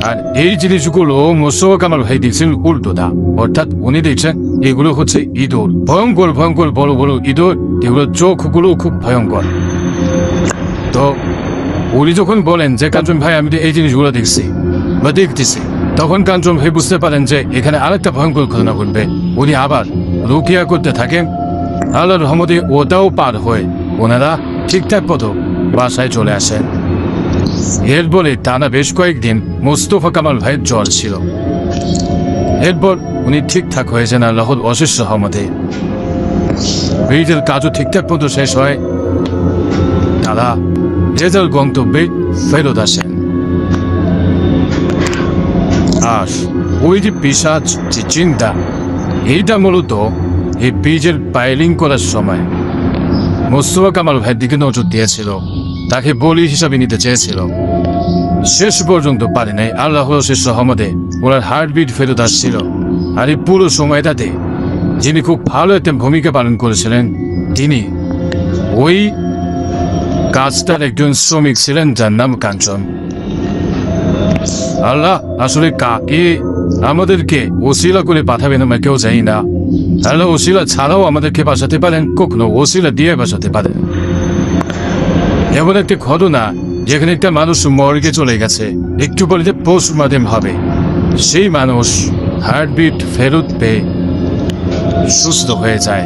আর এই জিনিসগুলো মোস্তফা কামাল ভাই দেখছেন উল্টোটা, অর্থাৎ উনি দেখছেন এগুলো হচ্ছে ইঁদুর, ভয়ঙ্কর ভয়ঙ্কর বড় বড় ইঁদুর, এগুলোর চোখগুলো খুব ভয়ঙ্কর। তো উনি যখন বলেন যে কাঞ্চন ভাই আমি এই জিনিসগুলো দেখছি বা দেখতেছি, তখন কাঞ্চন ভাই বুঝতে পারেন যে এখানে আরেকটা ভয়ঙ্কর ঘটনা ঘটবে। উনি আবার রুকিয়া করতে থাকেন। আল্লাহর রহমতে ওটাও পার হয়ে ওনারা ঠিকঠাক মতো বাসায় চলে আসেন। এরপরে টানা বেশ কয়েকদিন মোস্তফা কামাল ভাইয়ের জ্বর ছিল। এরপর উনি ঠিকঠাক হয়েছেন আল্লাহর অশেষ রহমতে। ব্রিজের কাজও ঠিকঠাক মতো শেষ হয়, তারা রেজাল গন্তব্যে ফেরত আসেন। আর ওই যে পিশাচ যে চিন্তা, এইটা মূলত এই ব্রিজের পাইলিং করার সময় মোস্তফা কামাল ভাইয়ের দিকে নজর দিয়েছিল, তাকে বলি হিসাবে নিতে চেয়েছিল। শেষ পর্যন্ত পারে নাই, আল্লাহর শেষ রহমতে ওনার হার্টবিট ফেরত আসছিল। আর এই পুরো সময়টাতে যিনি খুব ভালো একটা ভূমিকা পালন করেছিলেন, তিনি ওই কাজটার একজন শ্রমিক ছিলেন, যার নাম কাঞ্চন। আল্লাহ আসলে কাকে আমাদেরকে ওসিলা করে পাঠাবেন আমরা কেউ জানি না। আল্লাহ ওসিলা ছাড়াও আমাদেরকে বাঁচাতে পারেন, কখনো ওসিলা দিয়ে বাঁচাতে পারেন। এমন একটা ঘটনা যেখানে একটা মানুষ মর্গে চলে গেছে, একটু পরে যে পোস্টমর্টেম হবে, সেই মানুষ হার্টবিট ফেরত পেয়ে সুস্থ হয়ে যায়।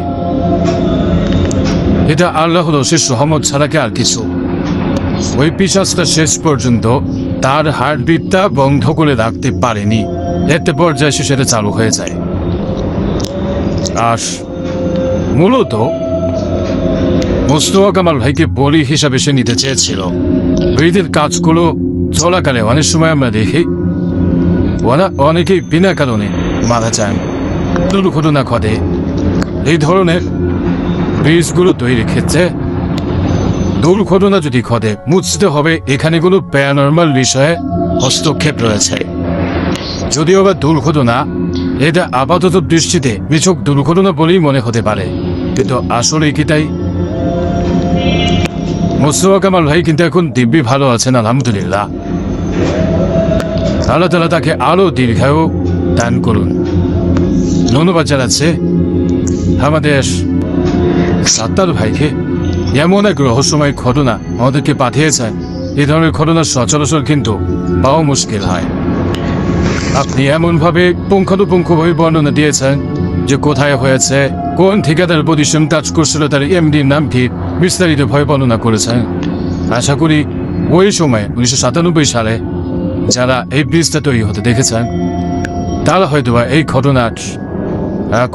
এটা আল্লাহর অশেষ রহমত ছাড়া কি আর কিছু। ওই পিশাচটা শেষ পর্যন্ত তার হার্টবিটটা বন্ধ করে রাখতে পারেনি, একটা পর্যায়ে সেটা চালু হয়ে যায়। আর মূলত মোস্তফা কামাল ভাইকে বলি হিসাবে সে নিতে চেয়েছিল। ব্রিজের কাজগুলো চলাকালে অনেক সময় আমরা দেখি অনেকেই বিনা কারণে মারা যান, দুর্ঘটনা ঘটে। এই ধরনের ব্রিজগুলো তৈরির ক্ষেত্রে দুর্ঘটনা যদি ঘটে, বুঝতে হবে এখানে কোনো প্যারানর্মাল বিষয়ে হস্তক্ষেপ রয়েছে। যদিও বা দুর্ঘটনা, এটা আপাতত দৃষ্টিতে বিচক দুর্ঘটনা বলেই মনে হতে পারে, কিন্তু আসলে কি তাই? মোস্তফা কামাল ভাই কিন্তু এখন দিব্যি ভালো আছেন আলহামদুলিল্লাহ। আল্লাহ তাআলা তাকে আরো দীর্ঘায়ু দান করুন। ধন্যবাদ জানাচ্ছে আমাদের সাত্তার ভাইকে, এমন এক রহস্যময় ঘটনা আমাদেরকে পাঠিয়েছেন। এই ধরনের ঘটনা সচরাচর কিন্তু পাওয়া মুশকিল হয়। আপনি এমনভাবে পুঙ্খানুপুঙ্খভাবে বর্ণনা দিয়েছেন যে কোথায় হয়েছে, কোন ঠিকাদার প্রতিষ্ঠান কাজ করছিল, তার এমডির নাম কি, বিস্তারিতভাবে বর্ণনা করেছেন। আশা করি ওই সময় 1997 সালে যারা এই ব্রিজটা তৈরি হতে দেখেছেন তারা হয়তো বা এই ঘটনার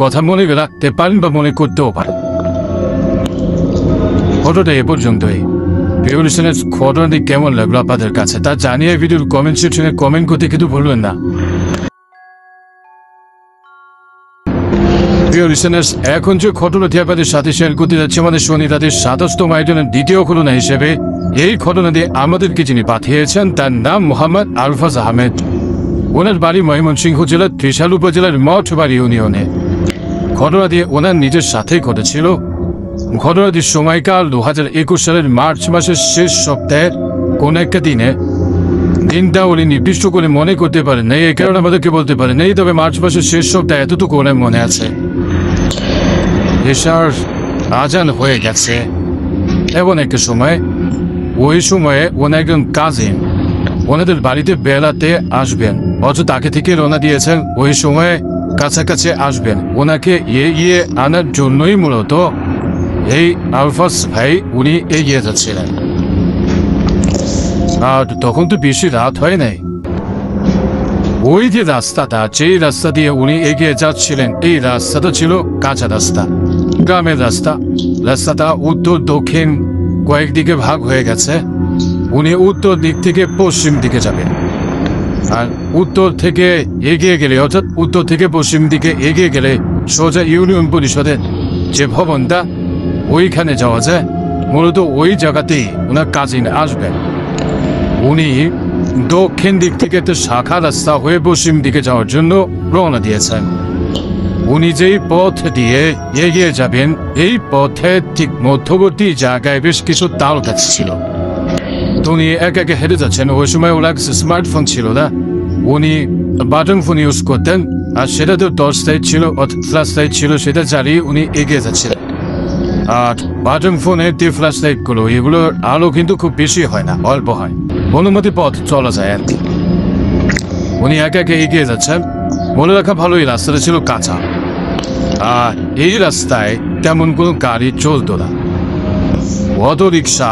কথা মনে রাখতে পারেন বা মনে করতেও পারেন। ঘটনাটা এ পর্যন্তই। রেভলিউশনের ঘটনাটি কেমন লাগলো আপনাদের কাছে তা জানিয়ে ভিডিওর কমেন্ট সেকশনে কমেন্ট করতে কিন্তু ভুলবেন না। রেভলিউশনের এখন যে ঘটনাটি আপনাদের সাথে শেয়ার করতে যাচ্ছে আমাদের শনি রাতের 27তম আয়োজনের দ্বিতীয় ঘটনা হিসেবে, এই ঘটনাটি আমাদেরকে যিনি পাঠিয়েছেন তার নাম মোহাম্মদ আলফাজ আহমেদ। ওনার বাড়ি ময়মনসিংহ জেলার ত্রিশাল উপজেলার মঠবাড়ি ইউনিয়নে। ঘটনাটি ওনার নিজের সাথেই ঘটেছিল। ঘটনাটির সময়কাল 2021 সালের মার্চ মাসের শেষ সপ্তাহের কোন একটা দিনে। দিনটা উনি নির্দিষ্ট করে মনে করতে পারেন নাই, এই কারণে আমাদেরকে বলতে পারেন নাই, তবে মার্চ মাসের শেষ সপ্তাহে এতটুকু ওনার মনে আছে। এশার আজান হয়ে গেছে এমন একটা সময়, ওই সময়ে ওনার একজন কাজিন ওনাদের বাড়িতে বেড়াতে আসবেন, অথচ তাকে থেকে রওনা দিয়েছেন ওই সময়ে কাছাকাছি আসবেন। ওনাকে এগিয়ে আনার জন্যই মূলত এই আলফাজ ভাই উনি এগিয়ে যাচ্ছিলেন। আর তখন তো বেশি রাত হয় নাই। ওই যে রাস্তাটা, যেই রাস্তা দিয়ে উনি এগিয়ে যাচ্ছিলেন, এই রাস্তাটা ছিল কাঁচা রাস্তা, গ্রামের রাস্তা। রাস্তাটা উত্তর দক্ষিণ কয়েকদিকে ভাগ হয়ে গেছে। উনি উত্তর দিক থেকে পশ্চিম দিকে যাবেন, আর উত্তর থেকে এগিয়ে গেলে, অর্থাৎ উত্তর থেকে পশ্চিম দিকে এগিয়ে গেলে সোজা ইউনিয়ন পরিষদের যে ভবনটা, ওইখানে যাওয়া যায়। মূলত ওই জায়গাতেই ওনার কাজিন আসবেন। উনি দক্ষিণ দিক থেকে একটা শাখা রাস্তা হয়ে পশ্চিম দিকে যাওয়ার জন্য রওনা দিয়েছেন। উনি যেই পথ দিয়ে এগিয়ে যাবেন, এই পথে ঠিক মধ্যবর্তী জায়গায় বেশ কিছু তাল গাছ ছিল। তো উনি একে একে হেঁটে যাচ্ছেন। ওই সময় ওনার কাছে স্মার্টফোন ছিল না, উনি বাটন ফোন ইউজ করতেন, আর সেটা তো টর্চ লাইট ছিল, ফ্ল্যাশ লাইট ছিল, সেটা জ্বালিয়ে উনি এগিয়ে যাচ্ছিলেন। আর বাটন ফোনের যে ফ্ল্যাশ লাইটগুলো, এগুলোর আলো কিন্তু খুব বেশি হয় না, অল্প হয়, অনুমতি পথ চলা যায় আর কি। উনি একে একে এগিয়ে যাচ্ছেন। মনে রাখা ভালো, এই রাস্তাটা ছিল কাঁচা, আর এই রাস্তায় তেমন কোনো গাড়ি চলতো না। অটো রিক্সা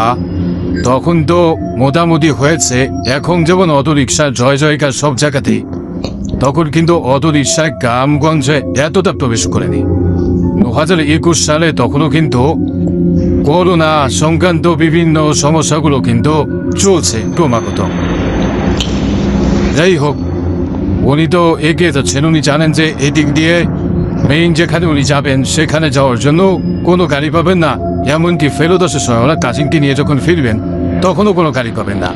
তখন তো মোটামুটি হয়েছে, এখন যেমন অটো রিক্সার জয় জয়কার সব জায়গাতেই, তখন কিন্তু অটো রিক্সায় গ্রামগঞ্জে এতটা প্রবেশ করেনি। 2021 সালে তখনও কিন্তু করোনা সংক্রান্ত বিভিন্ন সমস্যাগুলো কিন্তু চলছে ক্রমাগত। যাই হোক, উনি তো এগিয়ে যাচ্ছেন। উনি জানেন যে এদিক দিয়ে মেইন যেখানে উনি যাবেন সেখানে যাওয়ার জন্য কোনো গাড়ি পাবেন না। এমনকি ফেরত সময় ওরা কাজিনকে নিয়ে যখন ফিরবেন তখনও কোনো গাড়ি পাবেন না।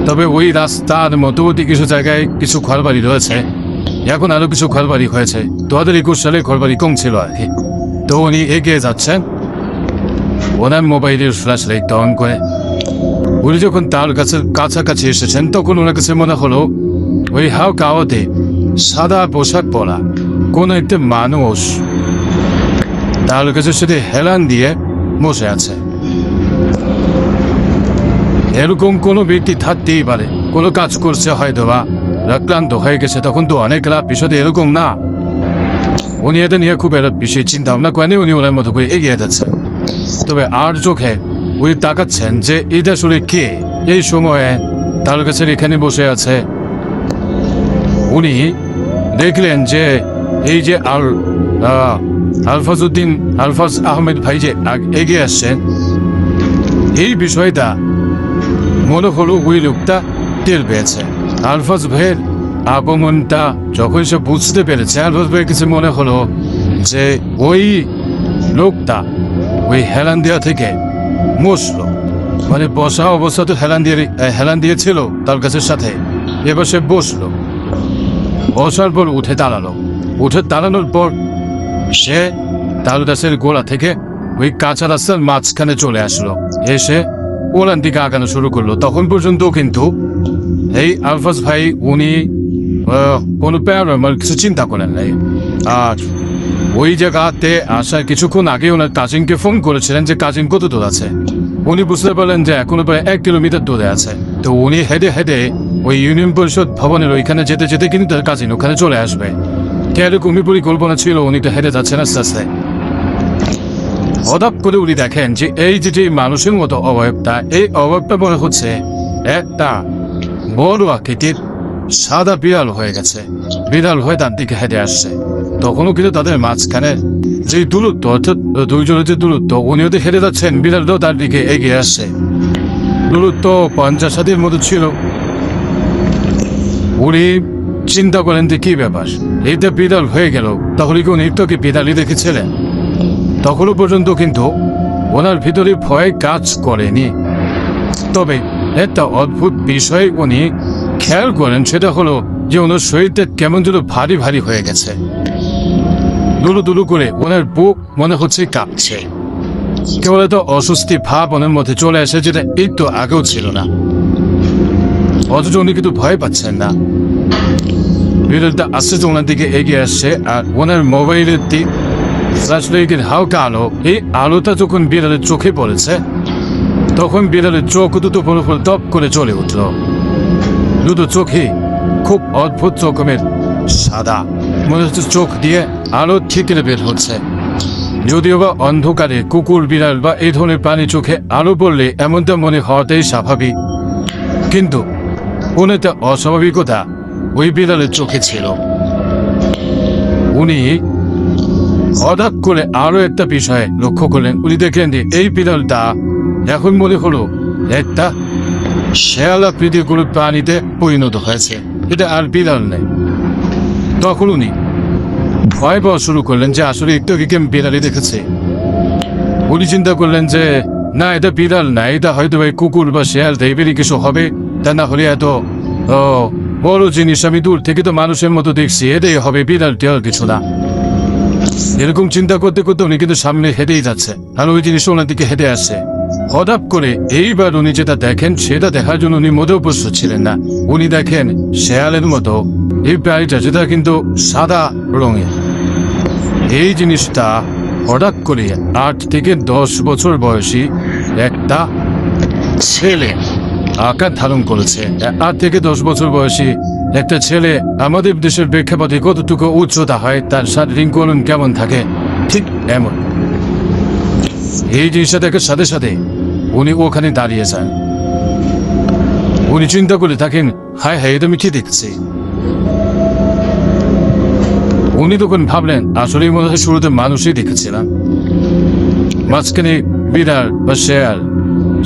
তবে ওই রাস্তার মধ্যবর্তী কিছু জায়গায় কিছু ঘরবাড়ি রয়েছে, এখন আরও কিছু ঘরবাড়ি হয়েছে। 2021 সালে ঘরবাড়ি কম ছিল আর কি। তো উনি এগিয়ে যাচ্ছেন ওনার মোবাইলের ফ্ল্যাশ লাইটটা অন করে। উনি যখন তার কাছে কাছাকাছি এসেছেন তখন ওনার কাছে মনে হলো ওই হাও কাওয়াতে সাদা পোশাক পরা কোন একটা মানুষ তার কাছে সেটা হেলান দিয়ে বসে আছে। এরকম কোনো ব্যক্তি থাকতেই পারে, কোনো কাজ করছে হয়তো বা আক্রান্ত হয়ে গেছে, তখন তো অনেক লাভ। বিষয়টা এরকম না। উনি এটা নিয়ে খুব একটা বেশি চিন্তা ভাবনা করেনি, উনি ওনার মতো করে এগিয়ে যাচ্ছেন। তবে আর চোখে উনি তাকাচ্ছেন যে এটা আসলে কে এই সময়ে তার কাছে এখানে বসে আছে। উনি দেখলেন যে এই যে আলফাজ আহমেদ ভাই যে এগিয়ে আসছেন, এই বিষয়টা মনে হলো ওই লোকটা টের পেয়েছে। আলফাজ ভাইয়ের আগমনটা যখন সে বুঝতে পেরেছে, আলফাজ ভাইয়ের কিছু মনে হলো যে ওই লোকটা ওই হেলান দেওয়া থেকে বসলো, মানে বসা অবস্থা তো হেলান দিয়েছিল তার গাছের সাথে, এবার সে বসলো। বসার পর উঠে দাঁড়ানোর পর সে তাল গাছের গোড়া থেকে ওই কাঁচা রাস্তার মাঝখানে চলে আসলো, এসে ওলান দিকে আগানো শুরু করলো। তখন পর্যন্ত কিন্তু এই আলফাজ ভাই উনি কোনো প্যারানর্মাল কিছু চিন্তা করেন নাই। আর ওই জায়গাতে আসার কিছুক্ষণ আগে ওনার কাজিনকে ফোন করেছিলেন যে কাজিন কত দূর আছে। উনি বুঝতে পারলেন যে এখনো প্রায় 1 কিলোমিটার দূরে আছে। তো উনি হেঁটে হেঁটে ওই ইউনিয়ন পরিষদ ভবনের ওইখানে যেতে যেতে কিন্তু তার কাজিন ওখানে চলে আসবে। এরকমই পরিকল্পনা ছিল, উনি তো হেঁটে যাচ্ছেন আস্তে আস্তে। হঠাৎ করে উনি দেখেন যে এই যে মানুষের মতো অবয়বটা, এই অবয়বটা মনে হচ্ছে একটা বড় আকৃতির সাদা বিড়াল হয়ে গেছে। বিড়াল হয়ে তার দিকে হেঁটে আসছে। তখনও কিন্তু তাদের মাঝখানে যে দূরত্ব, অর্থাৎ দুইজনের যে দূরত্ব, উনিও তো হেঁটে যাচ্ছেন, বিড়ালটাও তার দিকে এগিয়ে আসছে। দূরত্ব 50 হাতের মতো ছিল। উনি চিন্তা করেন যে কি ব্যাপার, এইটা বিড়াল হয়ে গেল, তাহলে কি উনি তো কি বিড়ালই দেখেছিলেন? তখনও পর্যন্ত কিন্তু ওনার ভিতরে ভয় কাজ করেনি। তবে একটা অদ্ভুত বিষয় উনি খেয়াল করেন, সেটা হলো যে ওনার শরীরটা কেমন যেন ভারী ভারী হয়ে গেছে। দুলু দুলু করে ওনার বুক মনে হচ্ছে কাঁপছে। কেবল এত অস্বস্তি ভাব ওনার মধ্যে চলে আসে, যেটা একটু আগেও ছিল না। অথচ উনি কিন্তু ভয় পাচ্ছেন না। বিড়ালটা আস্তে আস্তে ওনার দিকে এগিয়ে আসছে, আর ওনার মোবাইলের দিক ফ্ল্যাশ লাইটের হালকা আলো, এই আলোটা যখন বিড়ালের চোখে পড়েছে, তখন বিড়ালের চোখ দুটো পুরোপুরি টপ করে চলে উঠল। দুটো চোখে খুব অদ্ভুত রকমের সাদা, মনে হচ্ছে চোখ দিয়ে আলো ঠিকরে বের হচ্ছে। যদিও বা অন্ধকারে কুকুর, বিড়াল বা এই ধরনের প্রাণী চোখে আলো পড়লে এমনটা মনে হওয়াটাই স্বাভাবিক, কিন্তু কোন একটা অস্বাভাবিকতা ওই বিড়ালের চোখে ছিল। উনি হঠাৎ করে আরো একটা বিষয় লক্ষ্য করলেন। উনি দেখলেন যে এই বিড়ালটা এখন মনে হলো একটা শেয়াল আকৃতির কোনো প্রাণীতে পরিণত হয়েছে, এটা আর বিড়াল নেই। তখন উনি ভয় পাওয়া শুরু করলেন যে আসলে একটু কি বিড়ালই দেখেছে। উনি চিন্তা করলেন যে না, এটা বিড়াল না, এটা হয়তো ভাই কুকুর বা শেয়াল টাইপেরই কিছু হবে, তা না হলে এত বড় জিনিস আমি দূর থেকে তো মানুষের মতো দেখছি, এটাই হবে, বিড়াল টেয়াল কিছু না। এরকম চিন্তা করতে করতে উনি কিন্তু সামনে হেঁটেই যাচ্ছে, আর ওই জিনিসটা ওনার দিকে হেঁটে আসছে। হঠাৎ করে এইবার উনি যেটা দেখেন, সেটা দেখার জন্য উনি মোটেও প্রস্তুত ছিলেন না। উনি দেখেন শেয়ালের মতো এই প্রাণীটা, যেটা কিন্তু সাদা রঙের। এই জিনিসটা হঠাৎ করে 8 থেকে 10 বছর বয়সী একটা ছেলে আকার ধারণ করেছে। 8 থেকে 10 বছর বয়সী একটা ছেলে আমাদের দেশের প্রেক্ষাপটে কতটুকু উচ্চতা হয়, তার শারীরিক গঠন কেমন থাকে, ঠিক এমন। এই জিনিসটা দেখার সাথে সাথে উনি ওখানে দাঁড়িয়ে যান। উনি চিন্তা করে থাকেন, হায় হায়, এটা আমি কি দেখছি। উনি তখন ভাবলেন আসলেই মনে হয় শুরুতে মানুষই দেখেছিলাম, মাঝখানে বিড়াল বা শেয়াল,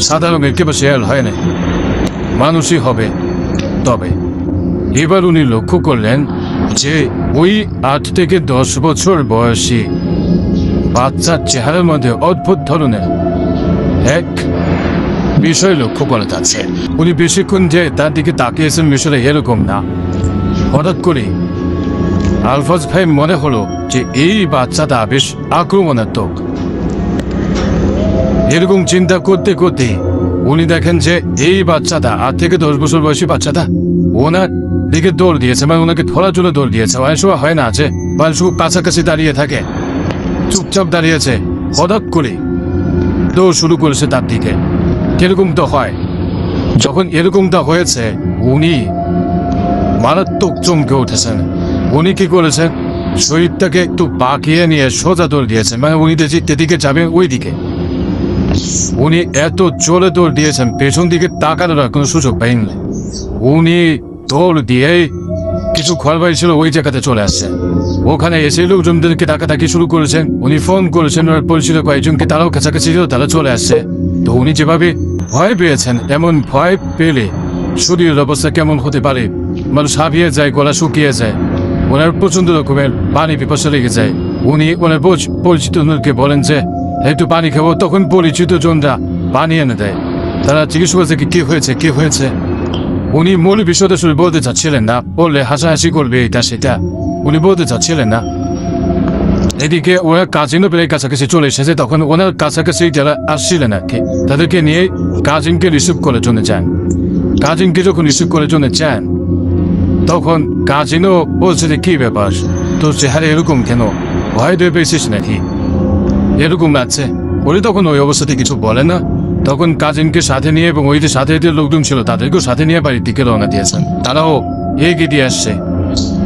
সাদা রঙের কেবল শেয়াল হয় না, মানুষই হবে। তবে এবার উনি লক্ষ্য করলেন যে ওই 8 থেকে 10 বছর বয়সী বাচ্চার চেহারার মধ্যে অদ্ভুত ধরনের এক বিষয় লক্ষ্য করা যাচ্ছে। উনি বেশিক্ষণ যে তার দিকে তাকিয়েছেন বিষয়টা এরকম না। হঠাৎ করে আলফাজ ভাই মনে হলো যে এই বাচ্চাটা বেশ আক্রমণাত্মক। এরকম চিন্তা করতে করতে উনি দেখেন যে এই বাচ্চাটা 8 থেকে 10 বছর বয়সী বাচ্চাটা ওনার দিকে দৌড় দিয়েছে, মানে ওনাকে ধরার জন্য দৌড় দিয়েছে। অনেক সময় হয় না যে মানুষ কাছাকাছি দাঁড়িয়ে থাকে, চুপচাপ দাঁড়িয়েছে, হঠাৎ করে দৌড় শুরু করেছে তার দিকে। কিরকম তো হয়, যখন এরকমটা হয়েছে উনি মারাত্মক চমকে উঠেছেন। উনি কি করেছেন, শরীরটাকে একটু বাঁকিয়ে নিয়ে সোজা দৌড় দিয়েছেন, মানে উনি যেদিকে যাবেন ওই দিকে। উনি এত জোরে দৌড় দিয়েছেন, পেছন দিকে তাকানোর কোনো সুযোগ পাইনি। উনি দৌড় দিয়ে কিছু ঘরবাড়ি ছিল ওই জায়গাতে চলে আসছেন। ওখানে এসে লোকজনদেরকে ডাকাডাকি শুরু করেছেন। উনি ফোন করেছেন ওনার পরিচিত কয়েকজনকে, তারাও কাছাকাছি ছিল, তারা চলে আসছে। তো উনি যেভাবে ভয় পেয়েছেন, এমন ভয় পেলে শরীরের অবস্থা কেমন হতে পারে, মানুষ হাঁপিয়ে যায়, গলা শুকিয়ে যায়, ওনার প্রচন্ড রকমের পানি পিপাসা লেগে যায়। উনি ওনার পরিচিত জনকে বলেন যে একটু পানি খাবো, তখন পরিচিত জনরা পানি এনে দেয়। তারা জিজ্ঞেস করছে কি হয়েছে, কি হয়েছে। উনি মূল বিষয়টা শুরু বলতে চাচ্ছিলেন না, বললে হাসাহাসি করবে এটা সেটা, উনি বলতে চাচ্ছিলেন না। এদিকে ওরা কাজিনও প্রায় কাছাকাছি চলে এসেছে। তখন ওনার কাছাকাছি যারা আসছিলেন আর কি, তাদেরকে নিয়ে কাজিনকে রিসিভ করে জন্য যান। কাজিনকে যখন রিসিভ করে জন্য চান, তখন কাজিনও বলছে যে কি ব্যাপার, তোর চেহারা এরকম কেন, ভয় দিয়ে পেয়েছিস নাকি, এরকম লাগছে। ওরে তখন ওই অবস্থাতে কিছু বলে না, তখন কাজিনকে সাথে নিয়ে এবং ওই যে সাথে যে লোকজন ছিল তাদেরকেও সাথে নিয়ে বাড়ির দিকে রওনা দিয়েছেন। তারাও এগিয়ে দিয়ে আসছে।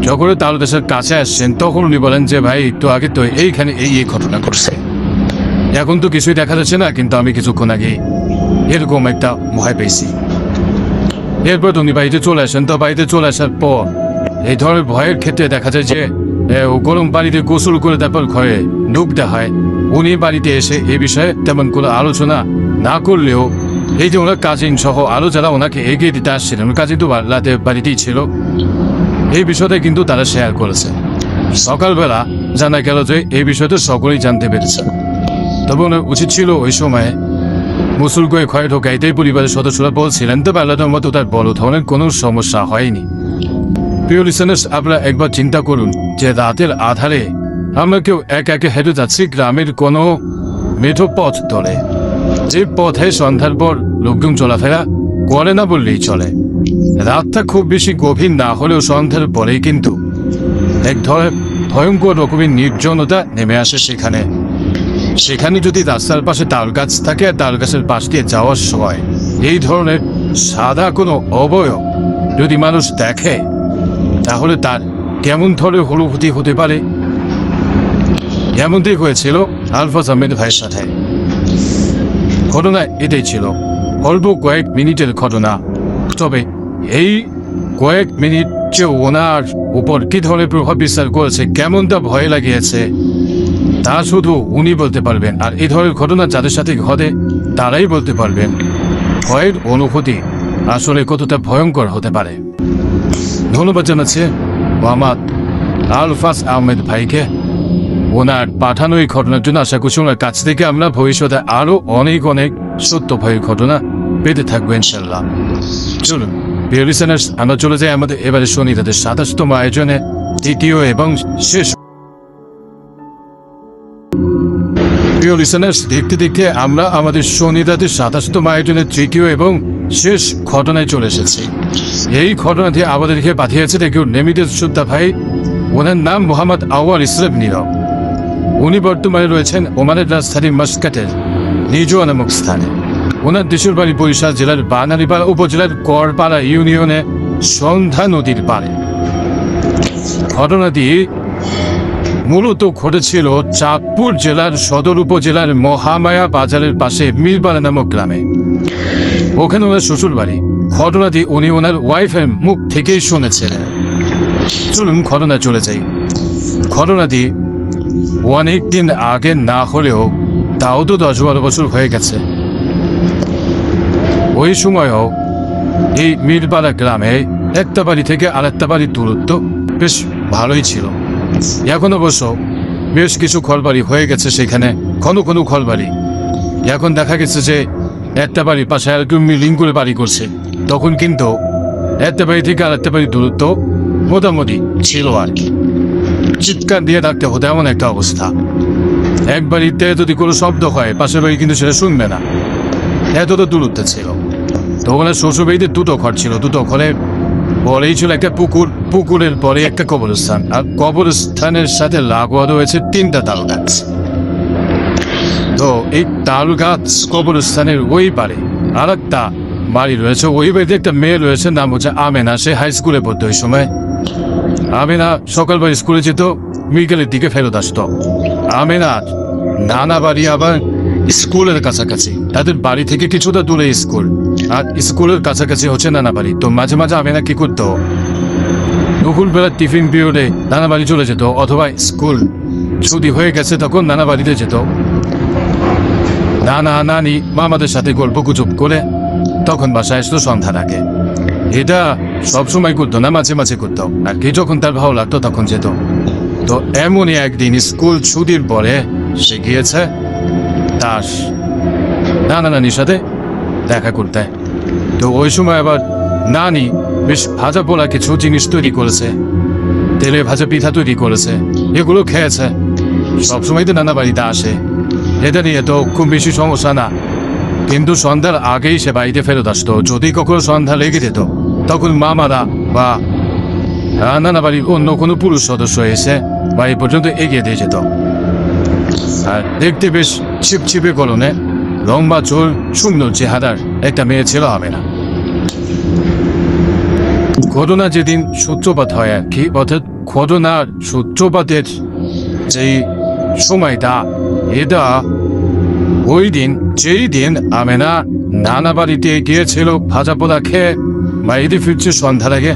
যখন তালদেশের কাছে আসছেন তখন উনি বলেন যে ভাই একটু আগে তো এইখানে এই ঘটনা করছে, এখন তো কিছুই দেখা যাচ্ছে না, কিন্তু আমি কিছুক্ষণ আগে এরকম একটা ভয় পেয়েছি। এরপর উনি বাড়িতে চলে আসেন। তো বাড়িতে চলে আসার পর এই ধরনের ভয়ের ক্ষেত্রে দেখা যায় যে গরম পানিতে গোসল করে তারপর ঘরে ঢুকতে হয়। উনি বাড়িতে এসে এই বিষয়ে তেমন কোনো আলোচনা না করলেও এই যে ওনার কাজিন সহ আরও যারা ওনাকে এগিয়ে দিতে আসছিলেন, কাজিন তো রাতে বাড়িতেই ছিল, এই বিষয়টা কিন্তু তারা শেয়ার করেছে। সকালবেলা জানা গেল যে এই বিষয়টা সকলেই জানতে পেরেছে। তবে ওনার উচিত ছিল ওই সময়ে মুসুল করে ঘরে ঢোকাইতেই পরিবারের সদস্যরা বলছিলেন, তো আল্লাহর মতো তার বড় ধরনের কোনো সমস্যা হয়নি। প্রিয় লিসেনার্স, আপনারা একবার চিন্তা করুন যে রাতের আধারে আমরা কেউ একে একে হেঁটে যাচ্ছি গ্রামের কোনো মেঠো পথ ধরে, যে পথে সন্ধ্যার পর লোকজন চলাফেরা করে না বললেই চলে। রাতটা খুব বেশি গভীর না হলেও সন্ধ্যার পরেই কিন্তু এক ধরনের ভয়ঙ্কর রকমের নির্জনতা নেমে আসে সেখানে। সেখানে যদি রাস্তার পাশে তাল গাছ থাকে, আর তাল গাছের পাশ দিয়ে যাওয়ার সময় এই ধরনের সাদা কোনো অবয়ব যদি মানুষ দেখে, তাহলে তার কেমন ধরনের অনুভূতি হতে পারে। এমনটাই হয়েছিল আলফাজ আহমেদ ভাইয়ের সাথে। ঘটনা এটাই ছিল, অল্প কয়েক মিনিটের ঘটনা। তবে এই কয়েক মিনিট যে ওনার উপর কি ধরনের প্রভাব বিস্তার করেছে, কেমনটা ভয় লাগিয়েছে, তা শুধু উনি বলতে পারবেন। আর এই ধরনের ঘটনা যাদের সাথে ঘটে তারাই বলতে পারবেন ভয়ের অনুভূতি আসলে কতটা ভয়ঙ্কর হতে পারে। ধন্যবাদ জানাচ্ছি মোহাম্মদ আলফাজ আহমেদ ভাইকে ওনার পাঠানো এই ঘটনার জন্য। আশা করছি ওনার কাছ থেকে আমরা ভবিষ্যতে আরো অনেক অনেক সত্য ভয়ের ঘটনা পেতে থাকবো ইনশাল্লাহ। চলুন প্রিয় লিসেনার্স, আমরা চলে যাই আমাদের এবারে শনিরাতের 27তম আয়োজনে তৃতীয় এবং শেষ। প্রিয় লিসেনার্স, দেখতে দেখতে আমরা আমাদের শনিরাতের 27তম আয়োজনের তৃতীয় এবং শেষ ঘটনায় চলে এসেছি। এই ঘটনাটি আমাদেরকে পাঠিয়েছে কেউ নেমিদের শ্রদ্ধা ভাই। ওনার নাম মোহাম্মদ আওয়াল ইসলাম নীরব। উনি বর্তমানে রয়েছেন ওমানের রাজধানী মাসকাটের নিজুয়া নামক স্থানে। ওনার দেশের বাড়ি বরিশাল জেলার বানারীপাড়া উপজেলার করপাড়া ইউনিয়নে সন্ধ্যা নদীর পাড়ে। ঘটনাটি মূলত ঘটেছিল চাঁদপুর জেলার সদর উপজেলার মহামায়া বাজারের পাশে মিরপাড়া নামক গ্রামে। ওখানে ওনার শ্বশুর বাড়ি। ঘটনাটি উনি ওনার ওয়াইফের মুখ থেকেই শুনেছিলেন। চলুন ঘটনা চলে যাই। ঘটনাটি অনেকদিন আগে না হলেও তাও তো 10-12 বছর হয়ে গেছে। ওই সময়ও এই মিরপাড়া গ্রামে একটা বাড়ি থেকে আরেকটা বাড়ির দূরত্ব বেশ ভালোই ছিল। এখন অবশ্য বেশ কিছু ঘরবাড়ি হয়ে গেছে সেখানে, ঘন ঘন ঘরবাড়ি। এখন দেখা গেছে যে একটা বাড়ির পাশে আর কেউ মিলিং করে বাড়ি করছে। তখন কিন্তু একটা বাড়ি থেকে আরেকটা বাড়ির দূরত্ব মোটামুটি ছিল আর কি। চিৎকার দিয়ে ডাকতে হতো এমন একটা অবস্থা। এক বাড়িতে যদি কোনো শব্দ হয় পাশের বাড়ি কিন্তু সেটা শুনবে না, এতটা দূরত্ব ছিল। তো ওখানে শ্বশুর বাড়িতে দুটো ঘর ছিল। দুটো ঘরে পরেই ছিল একটা পুকুর, পুকুরের পরে একটা কবরস্থান, আর কবরস্থানের সাথে লাগোয়া রয়েছে 3টা তাল গাছ। তো এই তাল গাছ কবরস্থানের ওই পারে আর একটা বাড়ি রয়েছে। ওই বাড়িতে একটা মেয়ে রয়েছে, নাম হচ্ছে আমেনা। সে হাই স্কুলে পড়তো ওই সময়। আমেনা সকালবেলা স্কুলে যেত, বিকেলের দিকে ফেরত আসতো। আমেনার নানা বাড়ি আবার স্কুলের কাছাকাছি, তাদের বাড়ি থেকে কিছুটা দূরে স্কুল, আর স্কুলের কাছাকাছি হচ্ছে নানা বাড়ি। তো মাঝে মাঝে আমেনা কি করতো, দুপুরবেলা টিফিন পিরিয়ডে নানা বাড়ি চলে যেত, অথবা স্কুল ছুটি হয়ে গেছে তখন নানা বাড়িতে যেত। নানা নানি মামাদের সাথে গল্প গুজব করে তখন বাসায় আসতো সন্ধ্যার আগে। এটা সবসময় করতো না, মাঝে মাঝে করতো, আর কি যখন তার ভালো লাগতো তখন যেত। তো এমনই একদিন স্কুল ছুটির পরে সে গিয়েছে তার নানা নানির সাথে দেখা করতে। তো ওই সময় আবার নানি বেশ ভাজা পোলা কিছু জিনিস তৈরি করেছে, তেলে ভাজা পিঠা তৈরি করেছে, এগুলো খেয়েছে। সবসময় তো নানা বাড়িতে আসে, এটা নিয়ে তো খুব বেশি সমস্যা না। কিন্তু সন্ধ্যার আগেই সে বাড়িতে ফেরত আসতো। যদি কখনো সন্ধ্যা লেগে যেত তখন মামারা বা নানা বাড়ির অন্য কোনো পুরুষ সদস্য এসে বাড়ি পর্যন্ত এগিয়ে দিয়ে যেত। আর দেখতে বেশ ছিপছিপে গলনে, লম্বা চুল, সুন্দর চেহারার একটা মেয়ে ছিল আমেনা। ঘটনা যেদিন সূত্রপাত হয় আর কি, অর্থাৎ ঘটনার সূত্রপাতের যেই সময়টা, এটা ওই দিন যেই দিন আমেনা নানা বাড়িতে গিয়েছিল ভাজা পোড়া খেয়ে বাড়িতে ফিরছে সন্ধ্যা লাগে।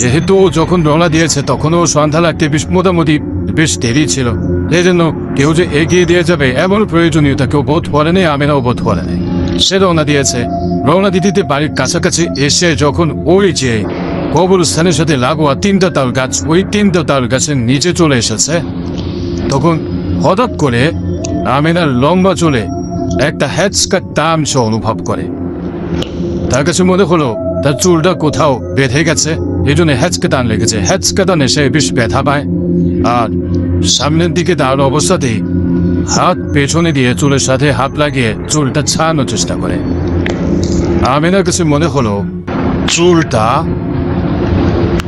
যেহেতু যখন রওনা দিয়েছে তখনও সন্ধ্যা লাগতে মোটামুটি বেশ দেরি ছিল, এই জন্য কেউ যে এগিয়ে দিয়ে যাবে এমন প্রয়োজনীয়তা কেউ বোধ করেনি, আমেনাও বোধ করেনি। সে রওনা দিয়েছে। রওনা দিতে বাড়ির কাছাকাছি এসে যখন ওই যে কবরস্থানের সাথে লাগোয়া 3টা তাল গাছ, ওই 3টা তাল গাছের নিচে চলে এসেছে, তখন হঠাৎ করে আমেনার লম্বা চুলে একটা হ্যাচকা টান সে অনুভব করে। তার কাছে মনে হলো তার চুলটা কোথাও বেঁধে গেছে, এই জন্য হ্যাচকা টান লেগেছে। হ্যাচকা টানে সে বেশ ব্যথা পায়, আর সামনের দিকে তার অবস্থাতেই হাত পেছনে দিয়ে চুলের সাথে হাত লাগিয়ে চুলটা ছাড়ানোর চেষ্টা করে। আমেনার কাছে মনে হলো চুলটা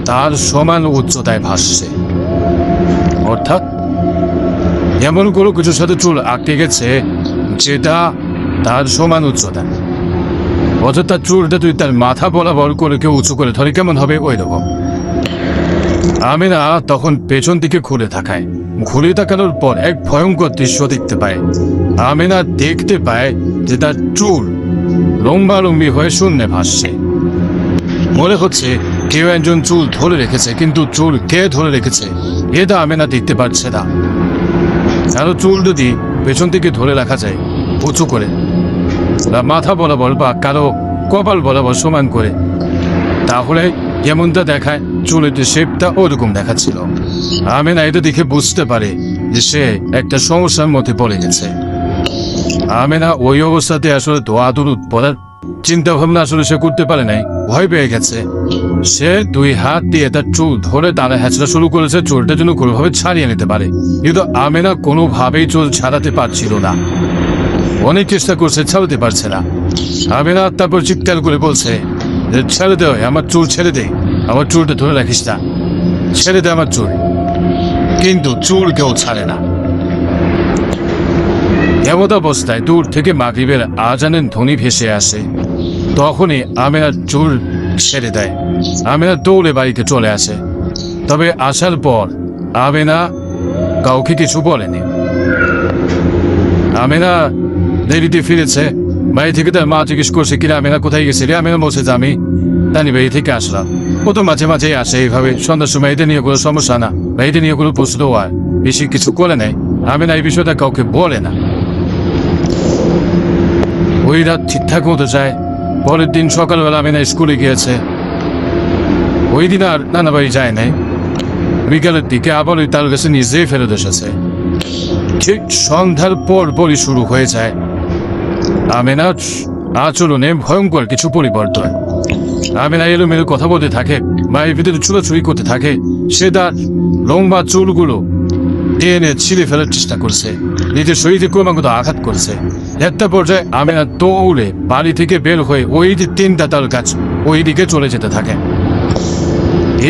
তার সমান উচ্চতায় ভাসছে, অর্থাৎ এমন কোনো কিছুর সাথে চুল আটকে গেছে যেটা তার সমান উচ্চতা। অর্থাৎ তার চুলটা তুই তার মাথা বরাবর করে কেউ উঁচু করে ধরে কেমন হবে ওই রকম। আমেনা তখন পেছন দিকে ঘুরে তাকায়। ঘুরে তাকানোর পর এক ভয়ঙ্কর দৃশ্য দেখতে পায়। আমেনা দেখতে পায় যে তার চুল লম্বালম্বি হয়ে শূন্যে ভাসছে। মনে হচ্ছে কেউ একজন চুল ধরে রেখেছে, কিন্তু চুল কে ধরে রেখেছে এটা আমেনা দেখতে পাচ্ছে না। কারো চুল যদি পেছন থেকে ধরে রাখা যায় উঁচু করে, মাথা বরাবর বা কারো কপাল বরাবর সমান করে, তাহলে যেমনটা দেখায় চুলের যে শেপটা ওরকম দেখাচ্ছিল। আমেনা এটা দেখে বুঝতে পারে যে সে একটা সমস্যার মধ্যে পড়ে গেছে। আমেনা ওই অবস্থাতে আসলে দোয়া দরুদ পড়ার চিন্তা ভাবনা আসলে সে করতে পারে নাই, ভয় পেয়ে গেছে। সে 2 হাত দিয়ে তার চুল ধরে টানা হেঁচড়া শুরু করেছে চুলটা যেন কোনোভাবে ছাড়িয়ে নিতে পারে, কিন্তু আমেনা কোনোভাবেই চুল ছাড়াতে পারছিল না। অনেক চেষ্টা করছে, ছাড়াতে পারছে না। আমেনা তারপর চিৎকার করে বলছে, ছেড়ে দে, আমার চুল ছেড়ে দে, আমার চুলটা ধরে রাখিস না, ছেড়ে দে আমার চুল। কিন্তু চুল কেউ ছাড়ে না। এমত অবস্থায় দূর থেকে মাগরিবের আজানের ধ্বনি ভেসে আসে। তখনই আমেনার চুল ছেড়ে দেয়। আমেনা দৌড়ে বাড়িতে চলে আসে। তবে আসার পর আমেনা কাউকে কিছু বলেনি। আমেনা দেরিতে ফিরেছে। বাড়ি থেকে তার মা জিজ্ঞেস করছে, কিনা আমেনা কোথায় গেছে রে? আমেনা বলছে যে আমি তানি বাড়ি থেকে আসলাম। ও তো মাঝে মাঝে আসে এইভাবে সন্ধ্যার সময়, এটা নিয়ে কোনো সমস্যা না, বাড়িতে নিয়ে কোনো প্রশ্ন হয় বেশি কিছু করে নেয়। আমেনা এই বিষয়টা কাউকে বলে না। ওই রাত ঠিকঠাক মতো যায়। পরের দিন সকালবেলা আমেনা স্কুলে গিয়েছে। ওই দিন আর নানা বাড়ি যায় নাই। বিকালের দিকে আবার ওই তার কাছে নিজেই ফেরত এসেছে। ঠিক সন্ধ্যার পরই শুরু হয়ে যায় আমেনার আচরণে ভয়ঙ্কর কিছু পরিবর্তন। আমেনা এলোমেলো কথা বলতে থাকে, বাড়ির ভিতরে চুলোচুরি করতে থাকে। সে তার লম্বা চুলগুলো টেনে ছিঁড়ে ফেলার চেষ্টা করছে, নিজের শরীরে ক্রমাগত আঘাত করছে। একটা পর্যায়ে আমেনা দৌড়ে বাড়ি থেকে বের হয়ে ওই যে 3টা তাল গাছ ওই দিকে চলে যেতে থাকে।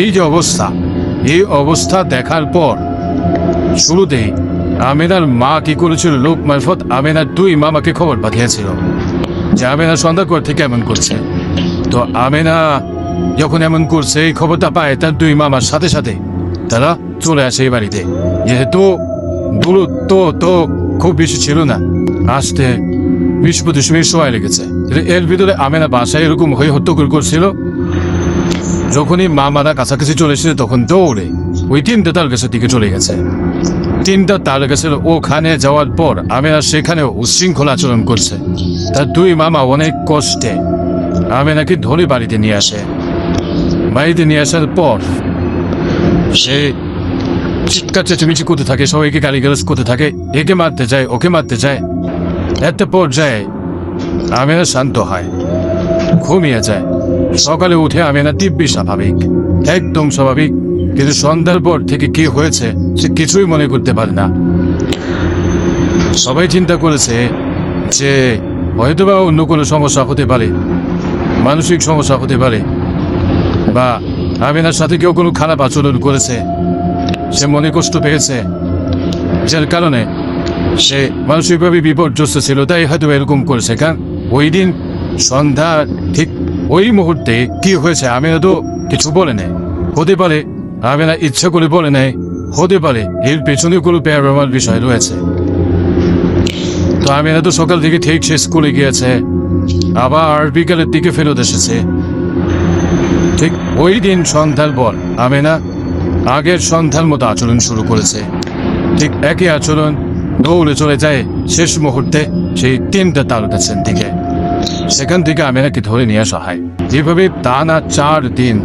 এই যে অবস্থা, এই অবস্থা দেখার পর শুরুতেই আমেনার মা কি করেছিল, লোক মারফত আমেনার 2 মামাকে খবর পাঠিয়েছিল যে আমেনা সন্ধ্যা করে থেকে এমন করছে। তো আমেনা যখন এমন করছে এই খবরটা পায়, তার 2 মামার সাথে সাথে তারা চলে আসে এই বাড়িতে। যেহেতু দূরত্ব তো খুব বেশি ছিল না, আসতে 20-25 মিনিট সময় লেগেছে। এর ভিতরে আমেনা বাসায় এরকম হয়ে হট্টগোল করছিল। যখনই মামারা কাছাকাছি চলে এসেছে তখন দৌড়ে ওই 3টা তাল গাছের দিকে চলে গেছে। 3টা তাল গাছের ওখানে যাওয়ার পর আমেনা সেখানেও উচ্ছৃঙ্খল আচরণ করছে। তার 2 মামা অনেক কষ্টে আমেনাকে ধরে বাড়িতে নিয়ে আসে। বাড়িতে নিয়ে আসার পর সে চিৎকার চেঁচামেচি করতে থাকে, সবাইকে গালিগালাজ করতে থাকে, একে মারতে যায়, ওকে মারতে যায়। একটা পর্যায়ে আমেনা শান্ত হয়, ঘুমিয়ে যায়। সকালে উঠে আমেনা দিব্যি স্বাভাবিক, একদম স্বাভাবিক। কিন্তু সন্ধ্যার পর থেকে কি হয়েছে সে কিছুই মনে করতে পারে না। সবাই চিন্তা করেছে যে হয়তোবা অন্য কোনো সমস্যা হতে পারে, মানসিক সমস্যা হতে পারে, বা আমিনার সাথে কেউ কোনো খারাপ আচরণ করেছে, সে মনে কষ্ট পেয়েছে, যার কারণে সে মানসিকভাবে বিপর্যস্ত ছিল, তাই হয়তো এরকম করেছে। কারণ ওই দিন সন্ধ্যা ঠিক ওই মুহূর্তে কি হয়েছে আমিনা তো কিছু বলে নেয়। হতে পারে আমিনা ইচ্ছা করে বলে নেয়, হতে পারে এর পেছনে কোনো প্যারানর্মাল বিষয় রয়েছে। তো আমিনা তো সকাল থেকে ঠিক সে স্কুলে গিয়েছে, আবার বিকালের দিকে ফেরত এসেছে। ঠিক ওই দিন সন্ধ্যার পর আমিনা আগের সন্ধ্যার মতো আচরণ শুরু করেছে। ঠিক একই আচরণ, দৌড়ে চলে যায় শেষ মুহূর্তে সেই 3টা তারকাছেন দিকে। সেখান থেকে আমিনাকে ধরে নিয়ে আসা হয়। যেভাবে টানা 4 দিন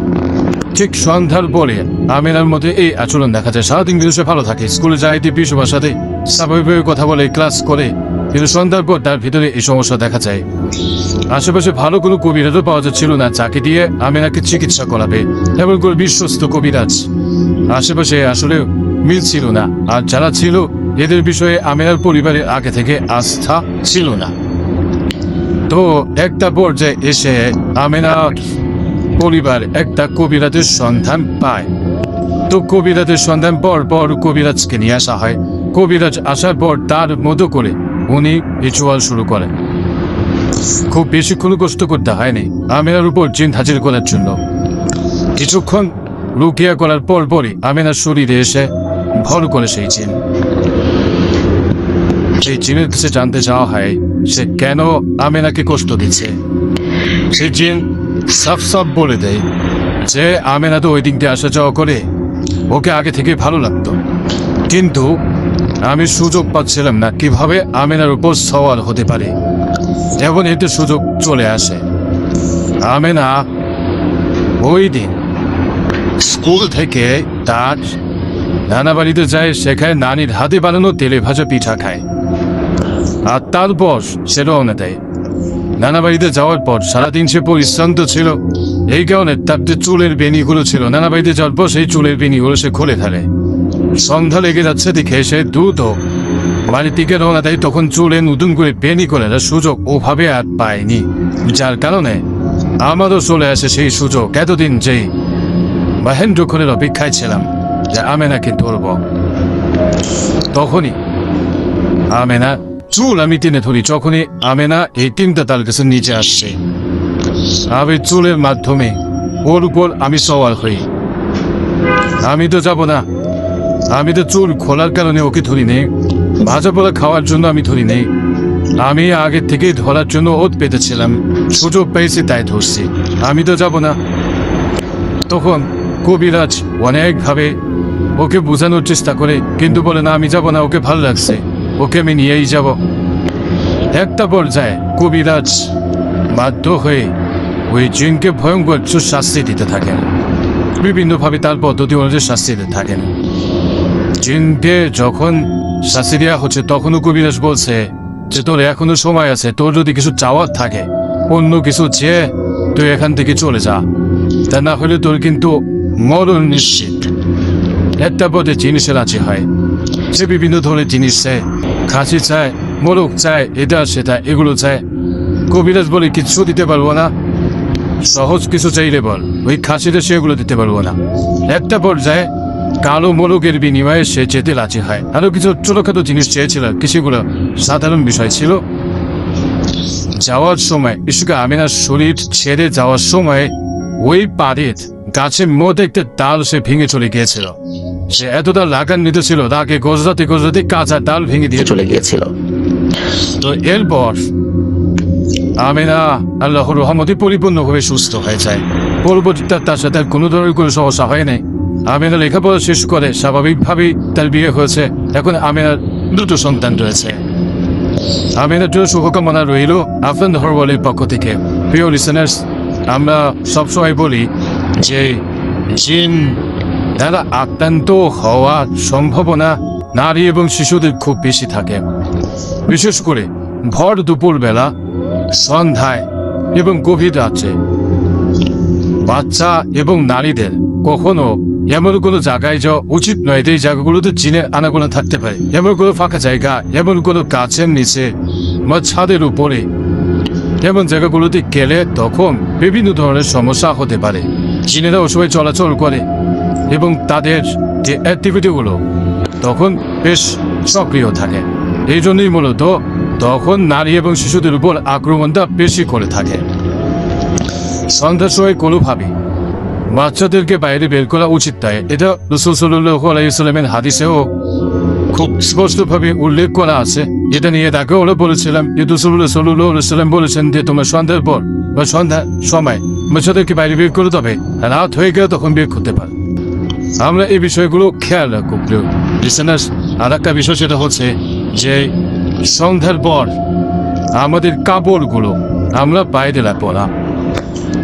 ঠিক সন্ধ্যার পরে আমিনার মধ্যে এই আচরণ দেখা যায়। সারাদিন কিন্তু সে ভালো থাকে, স্কুলে যায়, দিব্যি সবার সাথে স্বাভাবিকভাবে কথা বলে, ক্লাস করে, কিন্তু সন্ধ্যার পর তার ভিতরে এই সমস্যা দেখা যায়। আশেপাশে ভালো কোনো কবিরাজও পাওয়া যাচ্ছিল না যাকে দিয়ে আমিনাকে চিকিৎসা করাবে, এমন করে বিশ্বস্ত কবিরাজ আশেপাশে আসলে মিলছিল না। আর যারা ছিল এদের বিষয়ে আমিনার পরিবারের আগে থেকে আস্থা ছিল না। তো একটা পর্যায়ে এসে আমিনার পরিবার একটা কবিরাজের সন্ধান পায়। তো কবিরাজের সন্ধান পর কবিরাজকে নিয়ে আসা হয়। কবিরাজ আসার পর তার মতো করে উনি রিচুয়াল শুরু করেন। খুব বেশিক্ষণ কষ্ট করতে হয়নি আমিনার উপর জিন হাজির করার জন্য। কিছুক্ষণ রুকিয়া করার পরই আমিনার শরীরে এসে ভর করে সেই জিন। সেই জিনের কাছে জানতে চাওয়া হয় সে কেন আমিনাকে কষ্ট দিচ্ছে। সেই জিন সাফ বলে দেয় যে আমিনা তো ওই দিক দিয়ে আসা যাওয়া করে, ওকে আগে থেকে ভালো লাগতো, কিন্তু আমি সুযোগ পাচ্ছিলাম না কিভাবে আমিনার উপর সওয়াল হতে পারে। এখন এতে সুযোগ চলে আসে। আমিনা ওই দিন স্কুল থেকে তার নানা বাড়িতে যায়, সেখানে নানির হাতে বানানো তেলে ভাজা পিঠা খায়, আর তারপর সে রওনা দেয়। নানা বাড়িতে যাওয়ার পর সারাদিন সে পরিশ্রান্ত ছিল, এই কারণে তার যে চুলের বেনিগুলো ছিল, নানা বাড়িতে যাওয়ার পর সেই চুলের বেনিগুলো সে খুলে ফেলে। সন্ধ্যা লেগে যাচ্ছে দেখে সে দ্রুত বাড়ির দিকে রওনা দেয়। তখন চুলে নতুন করে বেনি করে সুযোগ ওভাবে আর পায়নি, যার কারণে আমারও চলে আসে সেই সুযোগ। এতদিন যেই মহেন্দ্রক্ষণের অপেক্ষায় ছিলাম যে আমিনাকে ধরব, তখনই আমিনা চুল আমি টেনে ধরি। যখনই আমিনা এই 3টা তার কাছে নিচে আসছে, আমি চুলের মাধ্যমে ওর উপর আমি সওয়াল হই। আমি তো যাব না, আমি তো চুল খোলার কারণে ওকে ধরি নেই, ভাজা পোড়া খাওয়ার জন্য আমি ধরি নেই, আমি আগের থেকেই ধরার জন্য ওত পেতেছিলাম, সুযোগ পেয়েছি তাই ধরছি, আমি তো যাব না। তখন কবিরাজ অনেকভাবে ওকে বোঝানোর চেষ্টা করে, কিন্তু বলে না আমি যাব না, ওকে ভালো লাগছে, ওকে আমি নিয়েই যাব। একটা পর্যায়ে কবিরাজ বাধ্য হয়ে ওই জিনকে ভয়ঙ্কর শাস্তি দিতে থাকেন, বিভিন্নভাবে তার পদ্ধতি অনুযায়ী শাস্তি দিতে থাকেন। জিনকে যখন শাস্তি দেওয়া হচ্ছে তখনও কবিরাজ বলছে যে তোর এখনো সময় আছে, তোর যদি কিছু চাওয়ার থাকে অন্য কিছু চেয়ে তুই এখান থেকে চলে যা, তা না হলে তোর কিন্তু মরণ নিশ্চিত। একটা পথে জিনিসের রাজি হয়, সে বিভিন্ন ধরনের জিনিস চায়, খাসি চায়, মোরগ চায়, এটা সেটা এগুলো চায়। কবিরাজ বলে কিছু দিতে পারবো না, সহজ কিছু চাইলে বল, ওই খাসিটা সেগুলো দিতে পারবো না। একটা পর্যায়ে কালো মোরগের বিনিময়ে সে যেতে রাজি হয়। আরো কিছু ছোটখাটো জিনিস চেয়েছিল, কিছুগুলো সাধারণ বিষয় ছিল। যাওয়ার সময় ইসুকা আমিনার শরীর ছেড়ে যাওয়ার সময় ওই পাড়ের গাছের মধ্যে একটা ডাল সে ভেঙে চলে গিয়েছিল। সে এতটা রাগান্বিত ছিল, রাগে গজরাতে গজরাতে কাঁচা ডাল ভেঙে দিয়ে চলে গিয়েছিল। তো এরপর আমিনা আল্লাহর রহমতে পরিপূর্ণভাবে সুস্থ হয়ে যায়। পরবর্তীতে তার সাথে কোনো ধরনের কোনো সমস্যা হয় নাই। আমিনা লেখাপড়া শেষ করে স্বাভাবিকভাবেই তার বিয়ে হয়েছে। এখন আমিনার 2টো সন্তান রয়েছে। আমিনার জন্য শুভকামনা রইল আফরান হরওয়ালের পক্ষ থেকে। প্রিয় লিসেনার্স, আমরা সবসময় বলি যে জিন দ্বারা আক্রান্ত হওয়ার সম্ভাবনা নারী এবং শিশুদের খুব বেশি থাকে, বিশেষ করে ভর দুপুরবেলা, সন্ধ্যায় এবং গভীর রাত্রে। বাচ্চা এবং নারীদের কখনো এমন কোনো জায়গায় যাওয়া উচিত নয় যে জায়গাগুলোতে জিনের আনাগোনা থাকতে পারে। এমন কোনো ফাঁকা জায়গা, এমন কোনো গাছের নিচে বা ছাদের উপরে এমন জায়গাগুলোতে গেলে তখন বিভিন্ন ধরনের সমস্যা হতে পারে। জিনেরা ওই সময় চলাচল করে এবং তাদের যে অ্যাক্টিভিটিগুলো তখন বেশ সক্রিয় থাকে। এই জন্যই মূলত তখন নারী এবং শিশুদের উপর আক্রমণটা বেশি করে থাকে। সন্ধ্যার সময় কোনোভাবে বাচ্চাদেরকে বাইরে বের করা উচিত নয়। এটা রাসূল সাল্লাল্লাহু আলাইহি ওয়াসাল্লামের হাদিসেও খুব স্পষ্টভাবে উল্লেখ করা আছে। এটা নিয়ে তাকে ওরা বলেছিলাম যে রাসূলুল্লাহ সাল্লাল্লাহু আলাইহি ওয়াসাল্লাম বলেছেন যে তোমরা সন্ধ্যার পর বা সন্ধ্যার সময় বাচ্চাদেরকে বাইরে বের করে তবে রাত হয়ে গেলে তখন বের করতে পারে। আমরা এই বিষয়গুলো খেয়াল রাখবো প্রিয় লিসেনার্স। আর একটা বিষয় সেটা হচ্ছে যে সন্ধ্যার পর আমাদের কাপড়গুলো আমরা বাইরে রাখবো না,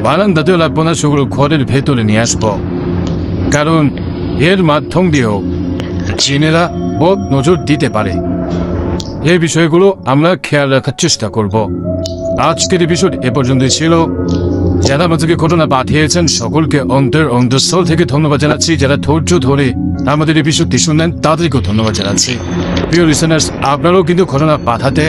বারান্দাতে রাখবো না, সেগুলো ঘরের ভেতরে নিয়ে আসবো। কারণ এর মাধ্যম দিয়েও জিনেরা বদ নজর দিতে পারে। এই বিষয়গুলো আমরা খেয়াল রাখার চেষ্টা করব। আজকের এপিসোড এ পর্যন্তই ছিল। যারা আমাদেরকে ঘটনা পাঠিয়েছেন সকলকে অন্তঃস্থল থেকে ধন্যবাদ জানাচ্ছি। যারা ধৈর্য ধরে আমাদের এপিসোডটি শুনলেন তাদেরকেও ধন্যবাদ জানাচ্ছি। প্রিয় লিসেনার্স, আপনারাও কিন্তু ঘটনা পাঠাতে